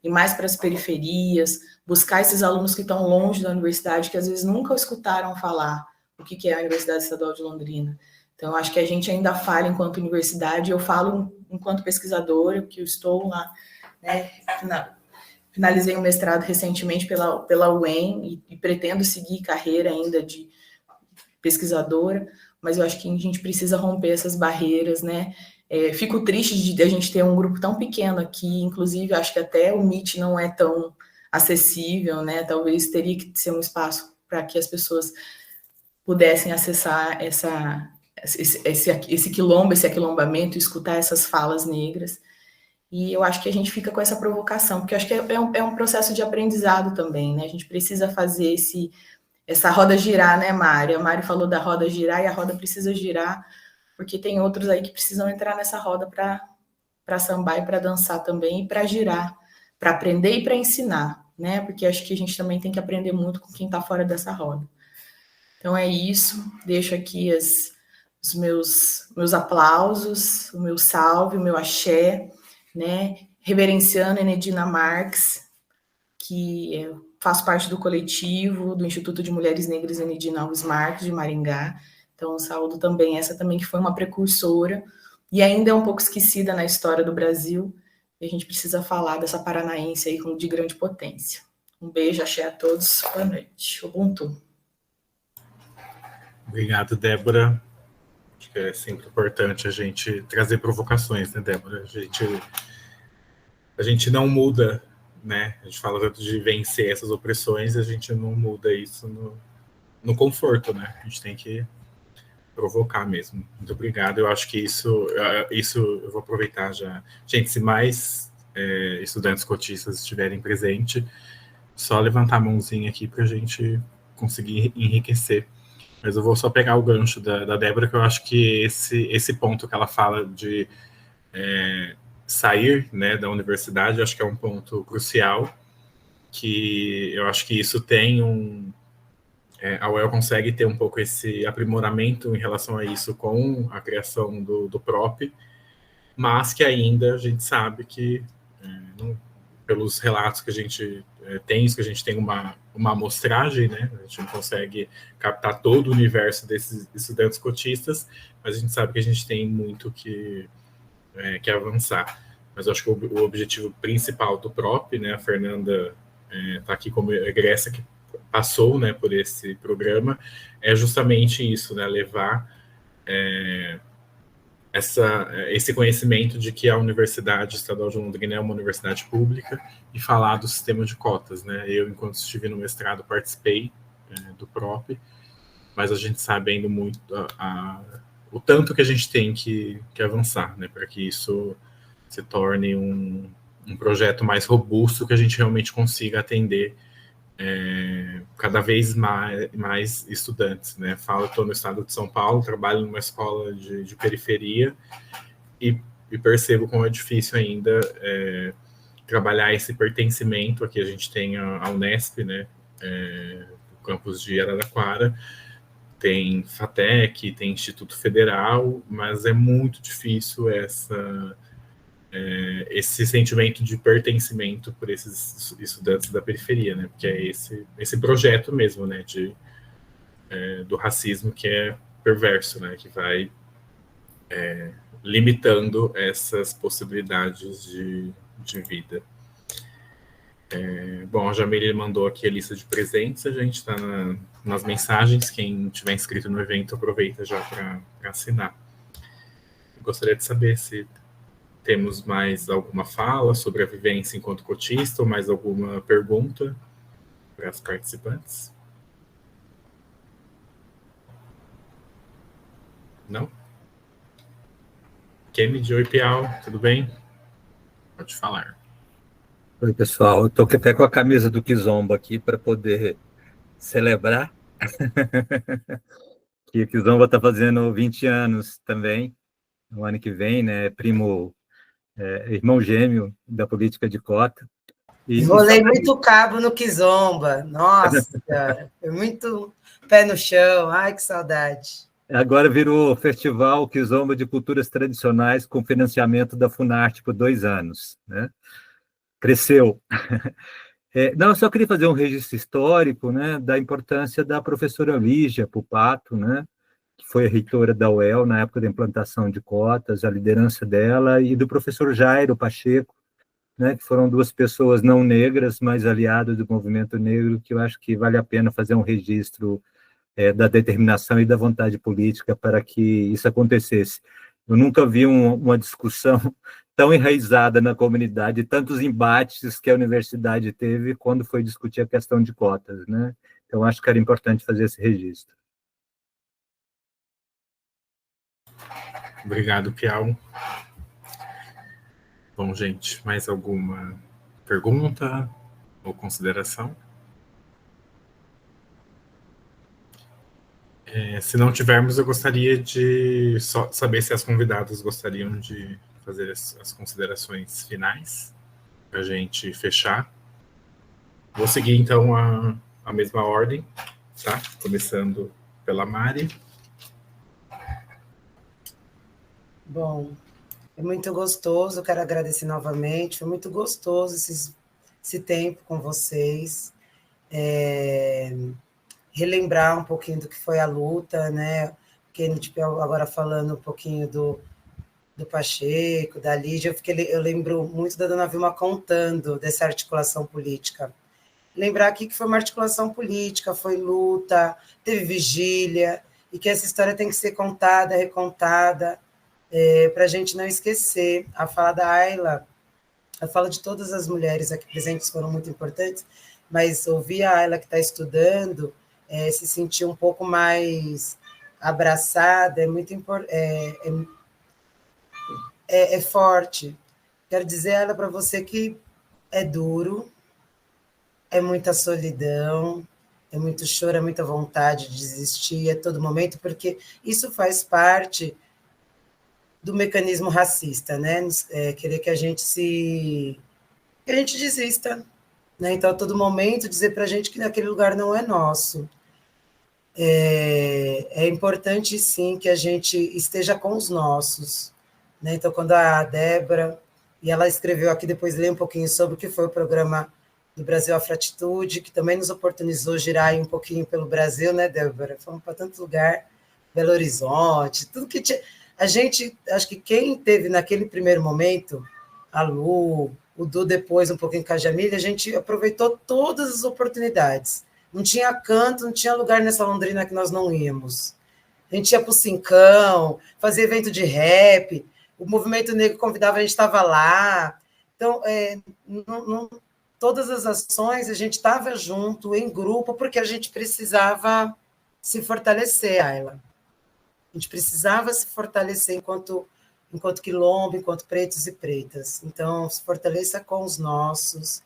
e mais para as periferias, buscar esses alunos que estão longe da universidade, que às vezes nunca escutaram falar o que é a Universidade Estadual de Londrina. Então, acho que a gente ainda falha enquanto universidade, eu falo enquanto pesquisadora, que eu estou lá, né, finalizei um mestrado recentemente pela UEM e pretendo seguir carreira ainda de pesquisadora, mas eu acho que a gente precisa romper essas barreiras, né? Fico triste de a gente ter um grupo tão pequeno aqui, inclusive acho que até o Meet não é tão acessível, né? Talvez teria que ser um espaço para que as pessoas pudessem acessar esse quilombo, esse aquilombamento, escutar essas falas negras. E eu acho que a gente fica com essa provocação, porque eu acho que é um processo de aprendizado também, né? A gente precisa fazer essa roda girar, né, Mari? A Mari falou da roda girar, e a roda precisa girar, porque tem outros aí que precisam entrar nessa roda para sambar e para dançar também, e para girar, para aprender e para ensinar, né? Porque acho que a gente também tem que aprender muito com quem está fora dessa roda. Então é isso, deixo aqui os meus aplausos, o meu salve, o meu axé, né? Reverenciando Enedina Marques, que faço parte do coletivo do Instituto de Mulheres Negras Enedina Alves Marques, de Maringá. Então, saúdo também essa também, que foi uma precursora, e ainda é um pouco esquecida na história do Brasil, e a gente precisa falar dessa paranaense aí de grande potência. Um beijo, axé a todos, boa noite. Ubuntu. Obrigado, Débora. Acho que é sempre importante a gente trazer provocações, né, Débora? A gente a gente não muda, né? A gente fala tanto de vencer essas opressões, a gente não muda isso no conforto, né? A gente tem que provocar mesmo. Muito obrigado. Eu acho que isso eu vou aproveitar já. Gente, se mais estudantes cotistas estiverem presentes, só levantar a mãozinha aqui para a gente conseguir enriquecer. Mas eu vou só pegar o gancho da Débora, que eu acho que esse ponto que ela fala de sair, né, da universidade, eu acho que é um ponto crucial, que eu acho que isso tem a UEL consegue ter um pouco esse aprimoramento em relação a isso com a criação do PROP, mas que ainda a gente sabe que, pelos relatos que a gente tem, que a gente tem uma amostragem, né? A gente não consegue captar todo o universo desses estudantes cotistas, mas a gente sabe que a gente tem muito que avançar. Mas eu acho que o objetivo principal do PROP, né? A Fernanda está aqui como egressa que passou, né, por esse programa, é justamente isso, né? Levar esse conhecimento de que a Universidade Estadual de Londrina é uma universidade pública e falar do sistema de cotas, né? Eu, enquanto estive no mestrado, participei do PROP, mas a gente sabe ainda muito o tanto que a gente tem que avançar, né? Para que isso se torne um projeto mais robusto, que a gente realmente consiga atender cada vez mais estudantes, né? Estou no estado de São Paulo, trabalho numa escola de periferia e percebo como é difícil ainda trabalhar esse pertencimento. Aqui a gente tem a Unesp, né? O campus de Araraquara, tem FATEC, tem Instituto Federal, mas é muito difícil esse sentimento de pertencimento por esses estudantes da periferia, né? Porque é esse projeto mesmo, né? Do racismo que é perverso, né? Que vai limitando essas possibilidades de vida. Bom, a Jamile mandou aqui a lista de presentes, a gente está nas mensagens. Quem tiver inscrito no evento, aproveita já para assinar. Gostaria de saber se temos mais alguma fala sobre a vivência enquanto cotista ou mais alguma pergunta para as participantes? Não? Kennedy, oi, Piau, tudo bem? Pode falar. Oi, pessoal. Eu estou até com a camisa do Kizomba aqui para poder celebrar que o Kizomba está fazendo 20 anos também, no ano que vem, né? Irmão gêmeo da política de cota. Rolei muito cabo no Kizomba. Nossa, foi muito pé no chão. Ai, que saudade. Agora virou Festival Kizomba de Culturas Tradicionais com financiamento da Funarte por 2 anos, né? Cresceu. Não, eu só queria fazer um registro histórico, né, da importância da professora Lígia Pupato, né, que foi a reitora da UEL na época da implantação de cotas, a liderança dela, e do professor Jairo Pacheco, né, que foram 2 pessoas não negras, mas aliadas do movimento negro, que eu acho que vale a pena fazer um registro da determinação e da vontade política para que isso acontecesse. Eu nunca vi uma discussão tão enraizada na comunidade, tantos embates que a universidade teve quando foi discutir a questão de cotas, né? Então, acho que era importante fazer esse registro. Obrigado, Piau. Bom, gente, mais alguma pergunta ou consideração? Se não tivermos, eu gostaria de só saber se as convidadas gostariam de fazer as considerações finais, para a gente fechar. Vou seguir, então, a mesma ordem, tá? Começando pela Mari. Bom, é muito gostoso, quero agradecer novamente, foi muito gostoso esse tempo com vocês. Relembrar um pouquinho do que foi a luta, né? Kennedy agora falando um pouquinho do Pacheco, da Lígia, eu lembro muito da Dona Vilma contando dessa articulação política. Lembrar aqui que foi uma articulação política, foi luta, teve vigília, e que essa história tem que ser contada, recontada, para a gente não esquecer. A fala da Ayla A fala de todas as mulheres aqui presentes foram muito importantes, mas ouvir a Ayla que está estudando, se sentir um pouco mais abraçada, é muito importante, é forte. Quero dizer, Ayla, para você que é duro, é muita solidão, é muito choro, é muita vontade de desistir a todo momento, porque isso faz parte do mecanismo racista, né? Querer que a gente desista, né? Então, a todo momento, dizer para a gente que aquele lugar não é nosso. É importante, sim, que a gente esteja com os nossos, né? Então, quando a Débora, e ela escreveu aqui, depois lê um pouquinho sobre o que foi o programa do Brasil Afroatitude, que também nos oportunizou girar aí um pouquinho pelo Brasil, né, Débora? Fomos para tanto lugar, Belo Horizonte, tudo que tinha. A gente, acho que quem teve naquele primeiro momento, a Lu, o Du depois, um pouquinho com a Jamília, a gente aproveitou todas as oportunidades. Não tinha canto, não tinha lugar nessa Londrina que nós não íamos. A gente ia para o Cincão, fazia evento de rap, o movimento negro convidava, a gente estava lá. Então, todas as ações, a gente estava junto, em grupo, porque a gente precisava se fortalecer, Ayla. A gente precisava se fortalecer enquanto quilombo, enquanto pretos e pretas. Então, se fortaleça com os nossos.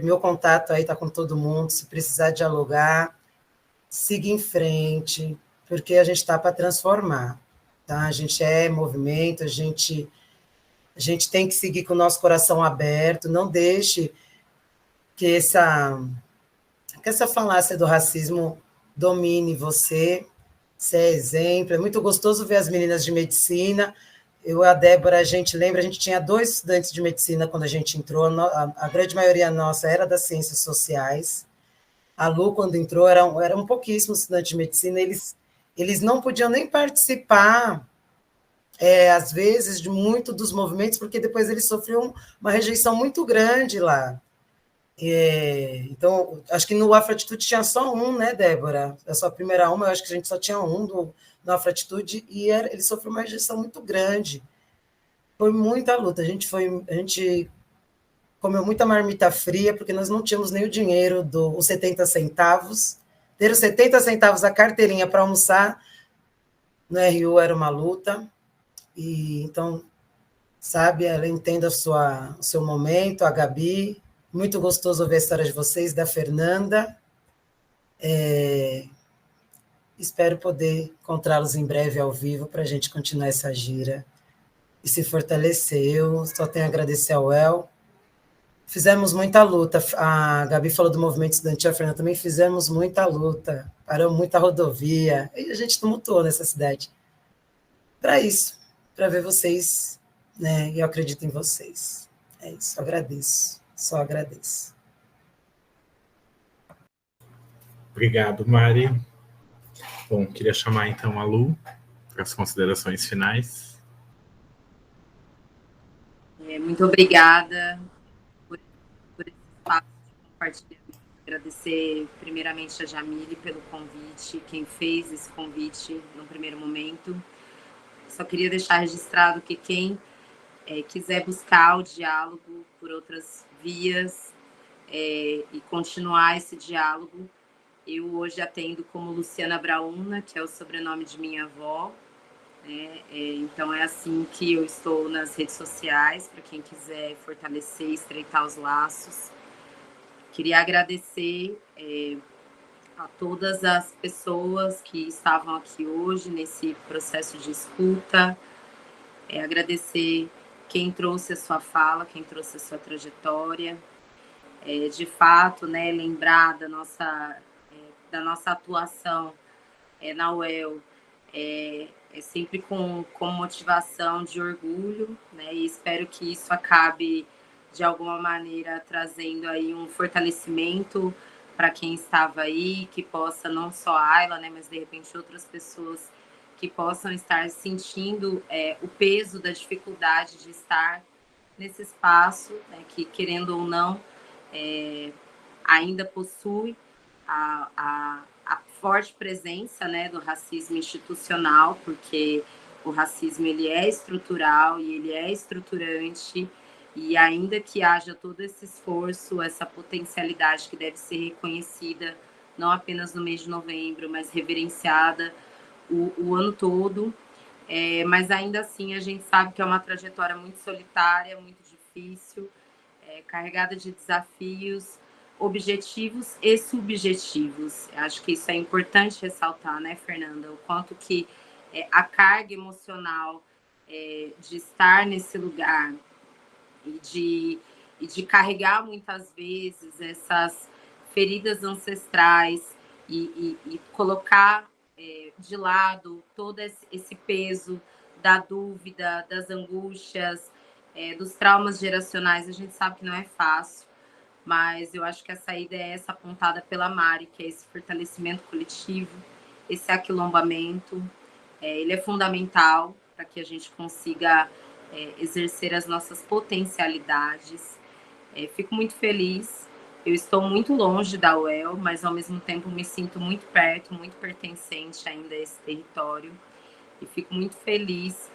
Meu contato aí está com todo mundo. Se precisar dialogar, siga em frente, porque a gente está para transformar. Tá? A gente é movimento, a gente tem que seguir com o nosso coração aberto. Não deixe que essa falácia do racismo domine você. Você é exemplo, é muito gostoso ver as meninas de medicina. Eu e a Débora, a gente lembra, a gente tinha 2 estudantes de medicina quando a gente entrou, a grande maioria nossa era das ciências sociais. A Lu, quando entrou, eram pouquíssimos estudantes de medicina, eles não podiam nem participar, às vezes, de muito dos movimentos, porque depois eles sofriam uma rejeição muito grande lá. Então, acho que no Afroatitude tinha só um, né, Débora? A sua primeira uma, eu acho que a gente só tinha um no Afroatitude, e ele sofreu uma rejeição muito grande. Foi muita luta. A gente comeu muita marmita fria, porque nós não tínhamos nem o dinheiro dos 70 centavos. Ter os 70 centavos a carteirinha para almoçar no RU era uma luta. E então, sabe, ela entende o seu momento, a Gabi. Muito gostoso ouvir a história de vocês, da Fernanda. Espero poder encontrá-los em breve ao vivo para a gente continuar essa gira e se fortalecer. Eu só tenho a agradecer ao El. Fizemos muita luta. A Gabi falou do movimento estudantil, a Fernanda também fizemos muita luta. Paramos muita rodovia. E a gente tumultuou nessa cidade. Para isso, para ver vocês, né? E eu acredito em vocês. É isso, agradeço. Só agradeço. Obrigado, Mari. Bom, queria chamar então a Lu para as considerações finais. Muito obrigada por esse espaço de compartilhamento. Agradecer primeiramente a Jamile pelo convite, quem fez esse convite no primeiro momento. Só queria deixar registrado que quem quiser buscar o diálogo por outras vias e continuar esse diálogo, eu hoje atendo como Luciana Brauna, que é o sobrenome de minha avó. Então é assim que eu estou nas redes sociais, para quem quiser fortalecer, estreitar os laços. Queria agradecer a todas as pessoas que estavam aqui hoje nesse processo de escuta, agradecer quem trouxe a sua fala, quem trouxe a sua trajetória, de fato, né, lembrar da nossa atuação na UEL, sempre com motivação de orgulho, né, e espero que isso acabe, de alguma maneira, trazendo aí um fortalecimento para quem estava aí, que possa, não só a Ayla, né, mas de repente outras pessoas que possam estar sentindo o peso da dificuldade de estar nesse espaço, né, que, querendo ou não, ainda possui a forte presença, né, do racismo institucional, porque o racismo ele é estrutural e ele é estruturante, E ainda que haja todo esse esforço, essa potencialidade que deve ser reconhecida, não apenas no mês de novembro, mas reverenciada o ano todo, mas ainda assim a gente sabe que é uma trajetória muito solitária, muito difícil, carregada de desafios, objetivos e subjetivos. Acho que isso é importante ressaltar, né, Fernanda? O quanto que a carga emocional de estar nesse lugar e de carregar muitas vezes essas feridas ancestrais e colocar de lado todo esse peso da dúvida, das angústias, dos traumas geracionais, a gente sabe que não é fácil, mas eu acho que a saída é essa apontada pela Mari, que é esse fortalecimento coletivo, esse aquilombamento. Ele é fundamental para que a gente consiga exercer as nossas potencialidades. Fico muito feliz. Eu estou muito longe da UEL, mas ao mesmo tempo me sinto muito perto, muito pertencente ainda a esse território. E fico muito feliz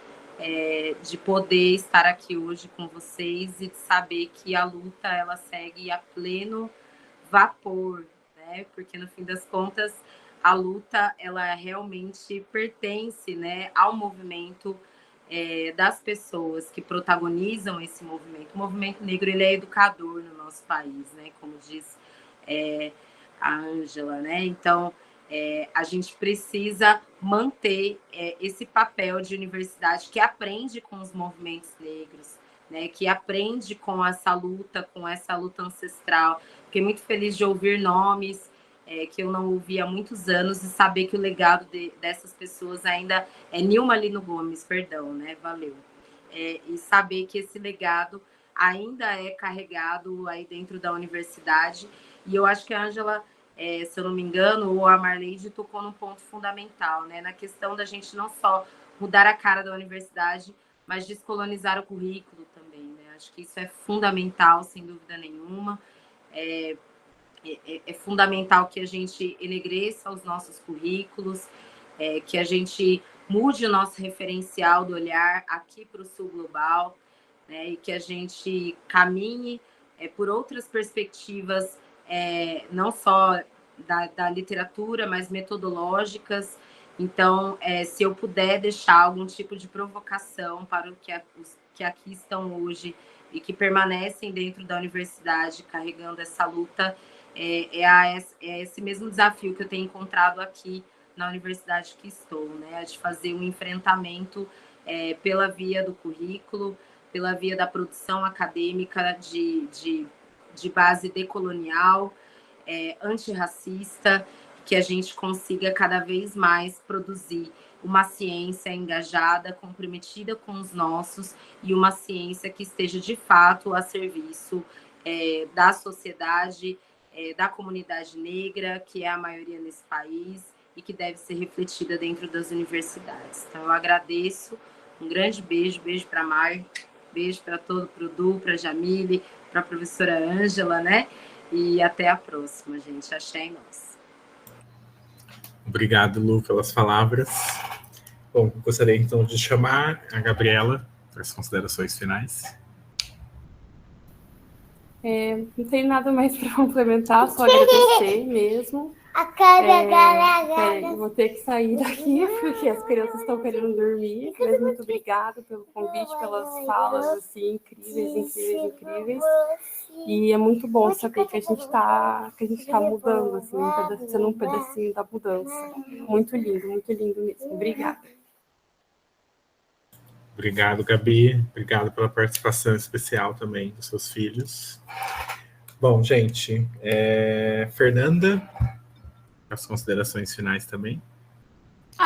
de poder estar aqui hoje com vocês e de saber que a luta ela segue a pleno vapor, né? Porque no fim das contas a luta ela realmente pertence, né, ao movimento das pessoas que protagonizam esse movimento. O movimento negro ele é educador no nosso país, né? Como diz a Ângela, né? Então a gente precisa manter esse papel de universidade que aprende com os movimentos negros, né? Que aprende com essa luta ancestral. Fiquei muito feliz de ouvir nomes que eu não ouvi há muitos anos e saber que o legado dessas pessoas ainda é Nilma Lino Gomes, perdão, né? Valeu. E saber que esse legado ainda é carregado aí dentro da universidade. E eu acho que a Ângela, se eu não me engano, ou a Marleide tocou num ponto fundamental, né? Na questão da gente não só mudar a cara da universidade, mas descolonizar o currículo também, né? Acho que isso é fundamental, sem dúvida nenhuma. É fundamental que a gente enegreça os nossos currículos, que a gente mude o nosso referencial do olhar aqui para o sul global, né, e que a gente caminhe por outras perspectivas, não só da literatura, mas metodológicas. Então, se eu puder deixar algum tipo de provocação para os que aqui estão hoje e que permanecem dentro da universidade carregando essa luta, esse mesmo desafio que eu tenho encontrado aqui na universidade que estou, né? De fazer um enfrentamento pela via do currículo, pela via da produção acadêmica de base decolonial, antirracista, que a gente consiga cada vez mais produzir uma ciência engajada, comprometida com os nossos, e uma ciência que esteja de fato a serviço da sociedade, da comunidade negra, que é a maioria nesse país, e que deve ser refletida dentro das universidades. Então, eu agradeço, um grande beijo para a Mari, beijo para todo o Du, para a Jamile, para a professora Ângela, né? E até a próxima, gente. Axé em nós. Obrigado, Lu, pelas palavras. Bom, gostaria então de chamar a Gabriela para as considerações finais. Não tenho nada mais para complementar, só agradecer mesmo. Vou ter que sair daqui, porque as crianças estão querendo dormir, mas muito obrigada pelo convite, pelas falas assim, incríveis. E é muito bom saber que a gente está mudando, assim, sendo um pedacinho da mudança. Muito lindo mesmo. Obrigada. Obrigado, Gabi. Obrigado pela participação especial também dos seus filhos. Bom, gente, Fernanda, as considerações finais também.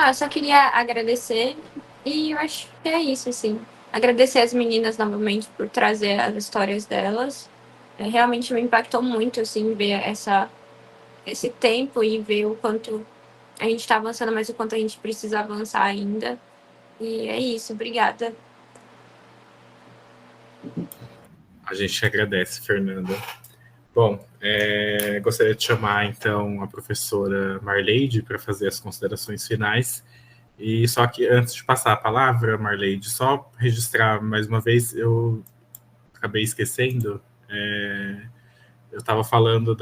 Eu só queria agradecer, e eu acho que é isso, assim. Agradecer as meninas novamente por trazer as histórias delas. Realmente me impactou muito, assim, ver esse tempo e ver o quanto a gente está avançando, mas o quanto a gente precisa avançar ainda. E é isso, obrigada. A gente agradece, Fernanda. Bom, gostaria de chamar, então, a professora Marleide para fazer as considerações finais. E só que, antes de passar a palavra, Marleide, só registrar mais uma vez, eu acabei esquecendo. Eu estava falando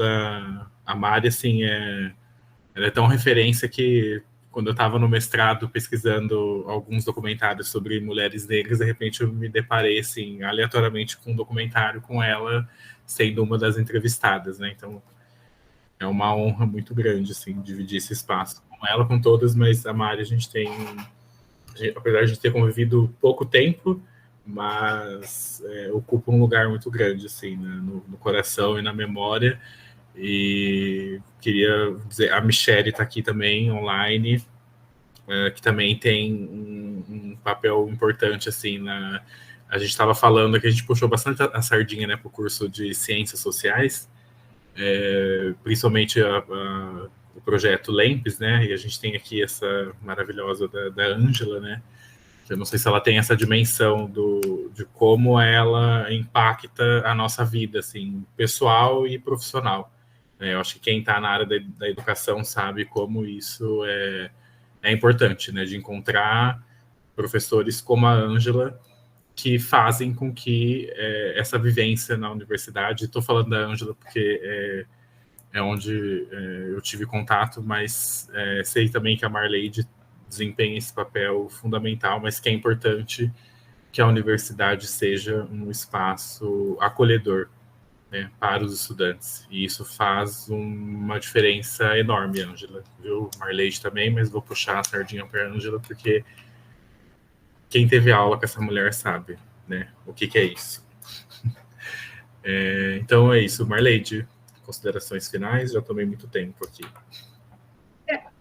a Mari, assim, ela é tão referência que quando eu estava no mestrado pesquisando alguns documentários sobre mulheres negras, de repente eu me deparei, assim, aleatoriamente com um documentário com ela sendo uma das entrevistadas, né? Então, é uma honra muito grande, assim, dividir esse espaço com ela, com todas, mas a Mari a gente tem, apesar de a gente ter convivido pouco tempo, mas ocupa um lugar muito grande, assim, né, no coração e na memória. E queria dizer, a Michelle está aqui também, online, que também tem um papel importante, assim, a gente estava falando que a gente puxou bastante a sardinha, né, para o curso de Ciências Sociais, principalmente o projeto LEMPES, né, e a gente tem aqui essa maravilhosa da Ângela, né, eu não sei se ela tem essa dimensão de como ela impacta a nossa vida, assim, pessoal e profissional. Eu acho que quem está na área da educação sabe como isso é importante, né? De encontrar professores como a Ângela que fazem com que essa vivência na universidade, estou falando da Ângela porque é onde eu tive contato, mas sei também que a Marleide desempenha esse papel fundamental, mas que é importante que a universidade seja um espaço acolhedor, né, para os estudantes. E isso faz uma diferença enorme, Ângela. Viu, Marleide também, mas vou puxar a sardinha para a Ângela, porque quem teve aula com essa mulher sabe, né, o que é isso. Então é isso, Marleide. Considerações finais? Já tomei muito tempo aqui.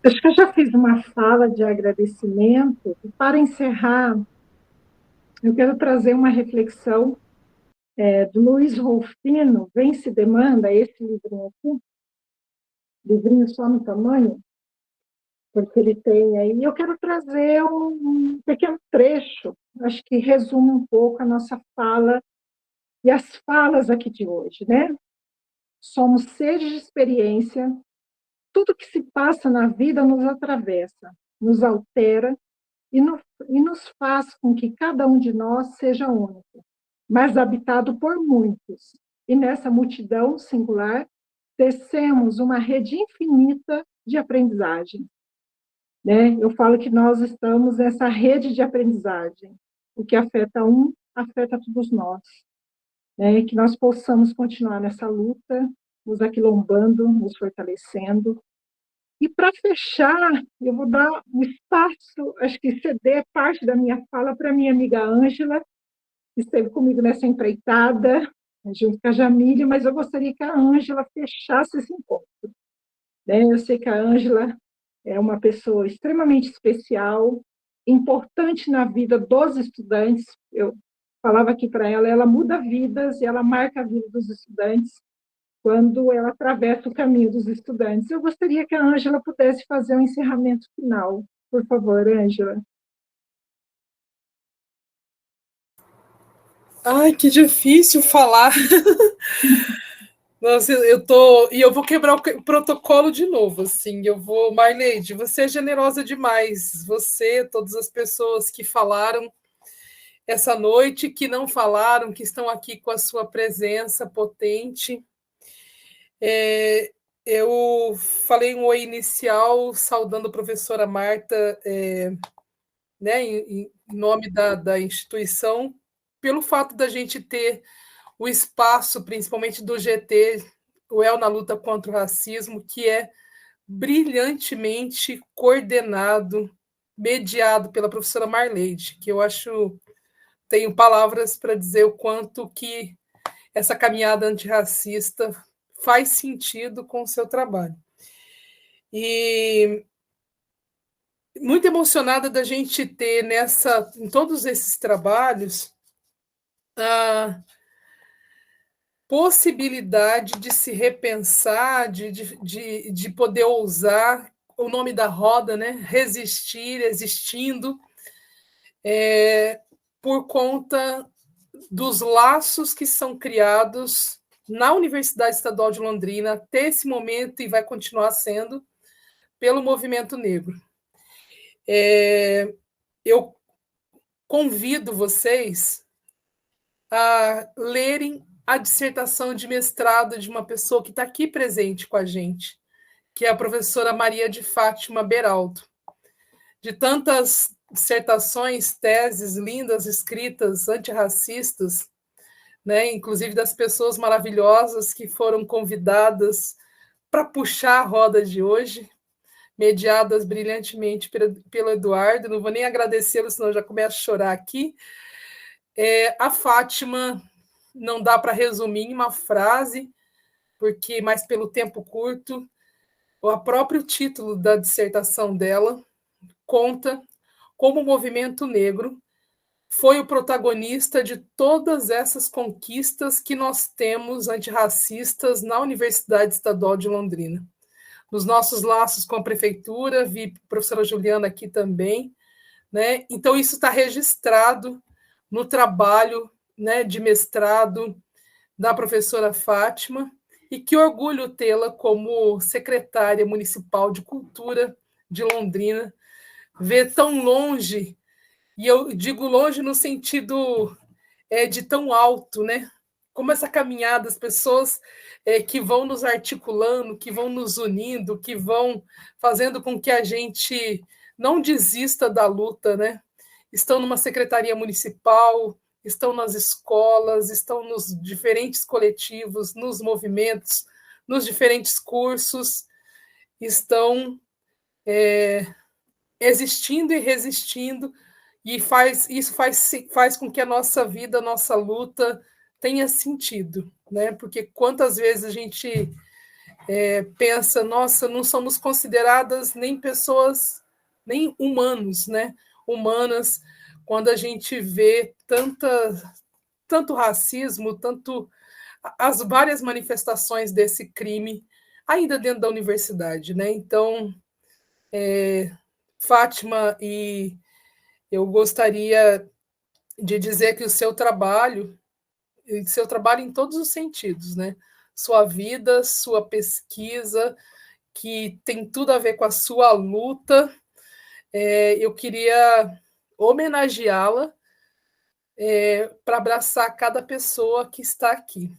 Acho que eu já fiz uma fala de agradecimento. E para encerrar, eu quero trazer uma reflexão do Luiz Rolfino, Vence Demanda, esse livrinho aqui, livrinho só no tamanho, porque ele tem aí. Eu quero trazer um pequeno trecho, acho que resume um pouco a nossa fala e as falas aqui de hoje, né? Somos seres de experiência, tudo que se passa na vida nos atravessa, nos altera e nos faz com que cada um de nós seja único, mas habitado por muitos. E nessa multidão singular, tecemos uma rede infinita de aprendizagem. Né? Eu falo que nós estamos nessa rede de aprendizagem. O que afeta um, afeta todos nós. Né? Que nós possamos continuar nessa luta, nos aquilombando, nos fortalecendo. E para fechar, eu vou dar um espaço, acho que ceder parte da minha fala para minha amiga Ângela, que esteve comigo nessa empreitada, junto com a Jamília, mas eu gostaria que a Ângela fechasse esse encontro. Né? Eu sei que a Ângela é uma pessoa extremamente especial, importante na vida dos estudantes. Eu falava aqui para ela, ela muda vidas e ela marca a vida dos estudantes quando ela atravessa o caminho dos estudantes. Eu gostaria que a Ângela pudesse fazer um encerramento final. Por favor, Ângela. Ai, que difícil falar. Nossa, eu vou quebrar o protocolo de novo, assim, Marleide, você é generosa demais, você, todas as pessoas que falaram essa noite, que não falaram, que estão aqui com a sua presença potente. Eu falei um oi inicial, saudando a professora Marta, né, em nome da instituição, pelo fato da gente ter o espaço, principalmente do GT, o El na Luta contra o Racismo, que é brilhantemente coordenado, mediado pela professora Marleide, que eu acho, tenho palavras para dizer o quanto que essa caminhada antirracista faz sentido com o seu trabalho. E muito emocionada da gente ter em todos esses trabalhos, a possibilidade de se repensar, de poder ousar, o nome da roda, né? Resistir, existindo, por conta dos laços que são criados na Universidade Estadual de Londrina até esse momento e vai continuar sendo pelo movimento negro. Eu convido vocês a lerem a dissertação de mestrado de uma pessoa que está aqui presente com a gente, que é a professora Maria de Fátima Beraldo. De tantas dissertações, teses lindas escritas, antirracistas, né, inclusive das pessoas maravilhosas que foram convidadas para puxar a roda de hoje, mediadas brilhantemente pelo Eduardo. Não vou nem agradecê-lo, senão eu já começo a chorar aqui. A Fátima não dá para resumir em uma frase, porque mais pelo tempo curto, o próprio título da dissertação dela conta como o movimento negro foi o protagonista de todas essas conquistas que nós temos antirracistas na Universidade Estadual de Londrina. Nos nossos laços com a prefeitura, vi a professora Juliana aqui também, né? Então, isso está registrado no trabalho, né, de mestrado da professora Fátima, e que orgulho tê-la como secretária municipal de cultura de Londrina, ver tão longe, e eu digo longe no sentido de tão alto, né? Como essa caminhada, as pessoas que vão nos articulando, que vão nos unindo, que vão fazendo com que a gente não desista da luta, né? Estão numa secretaria municipal, estão nas escolas, estão nos diferentes coletivos, nos movimentos, nos diferentes cursos, estão existindo e resistindo, e isso faz com que a nossa vida, a nossa luta tenha sentido, né? Porque quantas vezes a gente pensa, nossa, não somos consideradas nem pessoas, nem humanos, né? Humanas, quando a gente vê tanto racismo, tanto as várias manifestações desse crime ainda dentro da universidade, né? Então, Fátima, e eu gostaria de dizer que o seu trabalho em todos os sentidos, né? Sua vida, sua pesquisa, que tem tudo a ver com a sua luta, eu queria homenageá-la para abraçar cada pessoa que está aqui.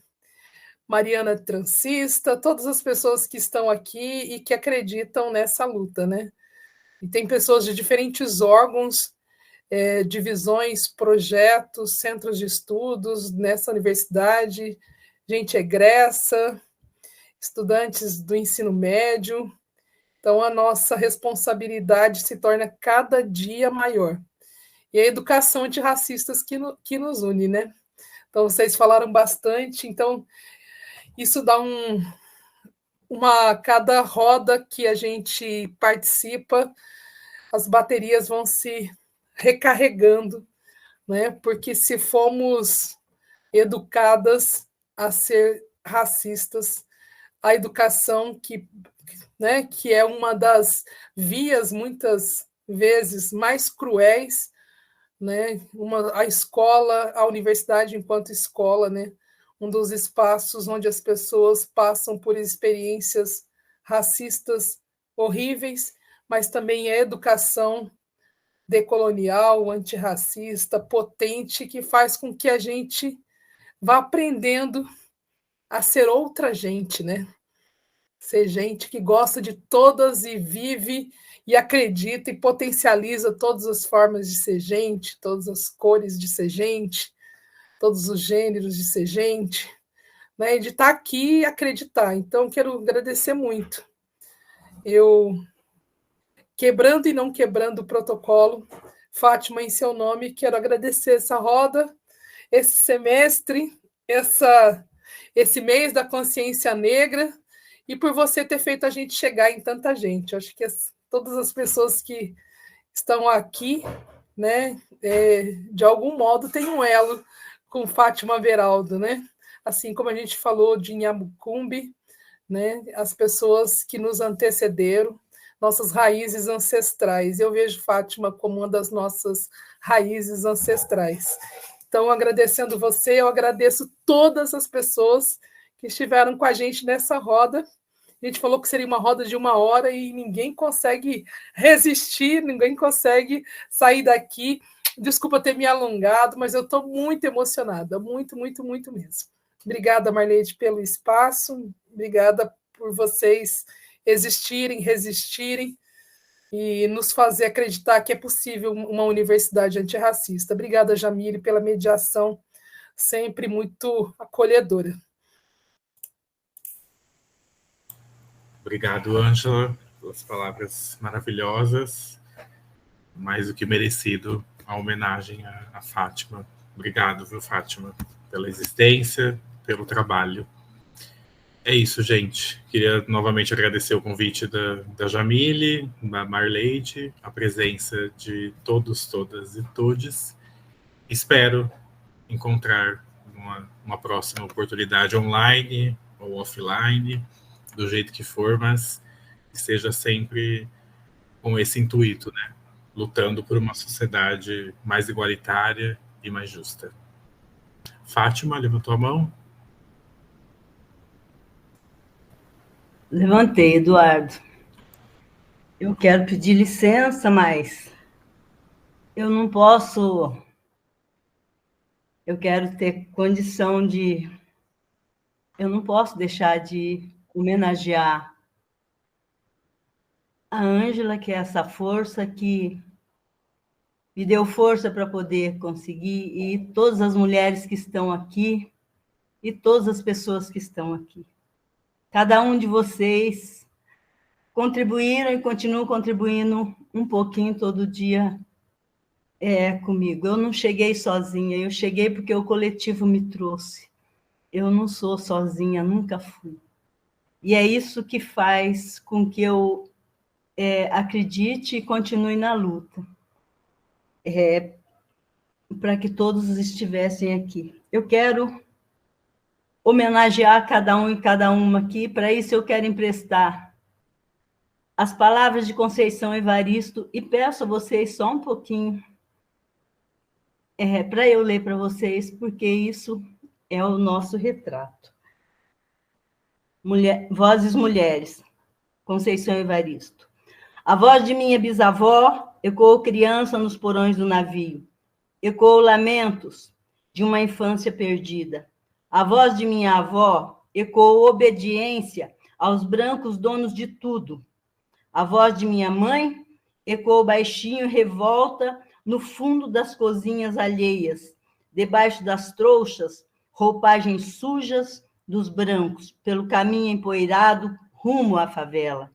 Mariana transista, todas as pessoas que estão aqui e que acreditam nessa luta, né? E tem pessoas de diferentes órgãos, divisões, projetos, centros de estudos nessa universidade, gente egressa, estudantes do ensino médio. Então, a nossa responsabilidade se torna cada dia maior. E a educação antirracistas que nos une, né? Então, vocês falaram bastante, então, isso dá cada roda que a gente participa, as baterias vão se recarregando, né? Porque se fomos educadas a ser racistas, a educação né, que é uma das vias, muitas vezes, mais cruéis, né? A escola, a universidade enquanto escola, né? Um dos espaços onde as pessoas passam por experiências racistas horríveis, mas também é educação decolonial, antirracista, potente, que faz com que a gente vá aprendendo a ser outra gente, né? Ser gente que gosta de todas e vive e acredita e potencializa todas as formas de ser gente, todas as cores de ser gente, todos os gêneros de ser gente, né? E de estar aqui e acreditar. Então, quero agradecer muito. Eu, quebrando e não quebrando o protocolo, Fátima, em seu nome, quero agradecer essa roda, esse semestre, esse mês da consciência negra, e por você ter feito a gente chegar em tanta gente. Acho que todas as pessoas que estão aqui, né, de algum modo, têm um elo com Fátima Beraldo, né? Assim como a gente falou de Inhamucumbi, né, as pessoas que nos antecederam, nossas raízes ancestrais. Eu vejo Fátima como uma das nossas raízes ancestrais. Então, agradecendo você, eu agradeço todas as pessoas que estiveram com a gente nessa roda. A gente falou que seria uma roda de 1 hora e ninguém consegue resistir, ninguém consegue sair daqui Desculpa ter me alongado, mas eu estou muito emocionada, muito, muito, muito mesmo. Obrigada, Marleide, pelo espaço, obrigada por vocês existirem, resistirem e nos fazer acreditar que é possível uma universidade antirracista. Obrigada, Jamile, pela mediação sempre muito acolhedora. Obrigado, Ângela, pelas palavras maravilhosas. Mais do que merecido a homenagem à Fátima. Obrigado, viu, Fátima, pela existência, pelo trabalho. É isso, gente. Queria novamente agradecer o convite da Jamile, da Marleide, a presença de todos, todas e todes. Espero encontrar uma próxima oportunidade online ou offline, do jeito que for, mas que seja sempre com esse intuito, né? Lutando por uma sociedade mais igualitária e mais justa. Fátima, levantou a mão? Levantei, Eduardo. Eu quero pedir licença, mas eu não posso. Eu quero ter condição de. Eu não posso deixar de homenagear a Ângela, que é essa força que me deu força para poder conseguir, e todas as mulheres que estão aqui, e todas as pessoas que estão aqui. Cada um de vocês contribuíram e continuam contribuindo um pouquinho todo dia comigo. Eu não cheguei sozinha, eu cheguei porque o coletivo me trouxe. Eu não sou sozinha, nunca fui. E é isso que faz com que eu acredite e continue na luta, para que todos estivessem aqui. Eu quero homenagear cada um e cada uma aqui. Para isso, eu quero emprestar as palavras de Conceição Evaristo e peço a vocês só um pouquinho para eu ler para vocês, porque isso é o nosso retrato. Vozes mulheres, Conceição Evaristo. A voz de minha bisavó ecoou criança nos porões do navio, ecoou lamentos de uma infância perdida. A voz de minha avó ecoou obediência aos brancos donos de tudo. A voz de minha mãe ecoou baixinho revolta no fundo das cozinhas alheias, debaixo das trouxas, roupagens sujas dos brancos, pelo caminho empoeirado rumo à favela.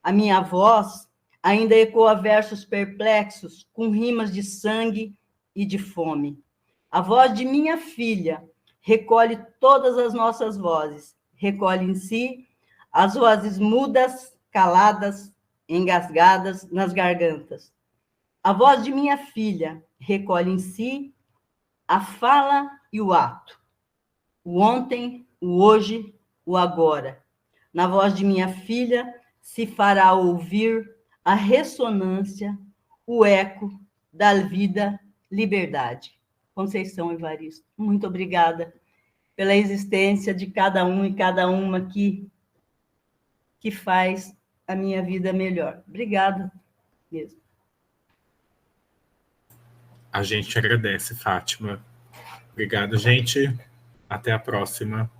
A minha voz ainda ecoa versos perplexos, com rimas de sangue e de fome. A voz de minha filha recolhe todas as nossas vozes, recolhe em si as vozes mudas, caladas, engasgadas nas gargantas. A voz de minha filha recolhe em si a fala e o ato, o ontem, o hoje, o agora. Na voz de minha filha se fará ouvir a ressonância, o eco da vida, liberdade. Conceição Evaristo, muito obrigada pela existência de cada um e cada uma que faz a minha vida melhor. Obrigada mesmo. A gente agradece, Fátima. Obrigado, gente. Até a próxima.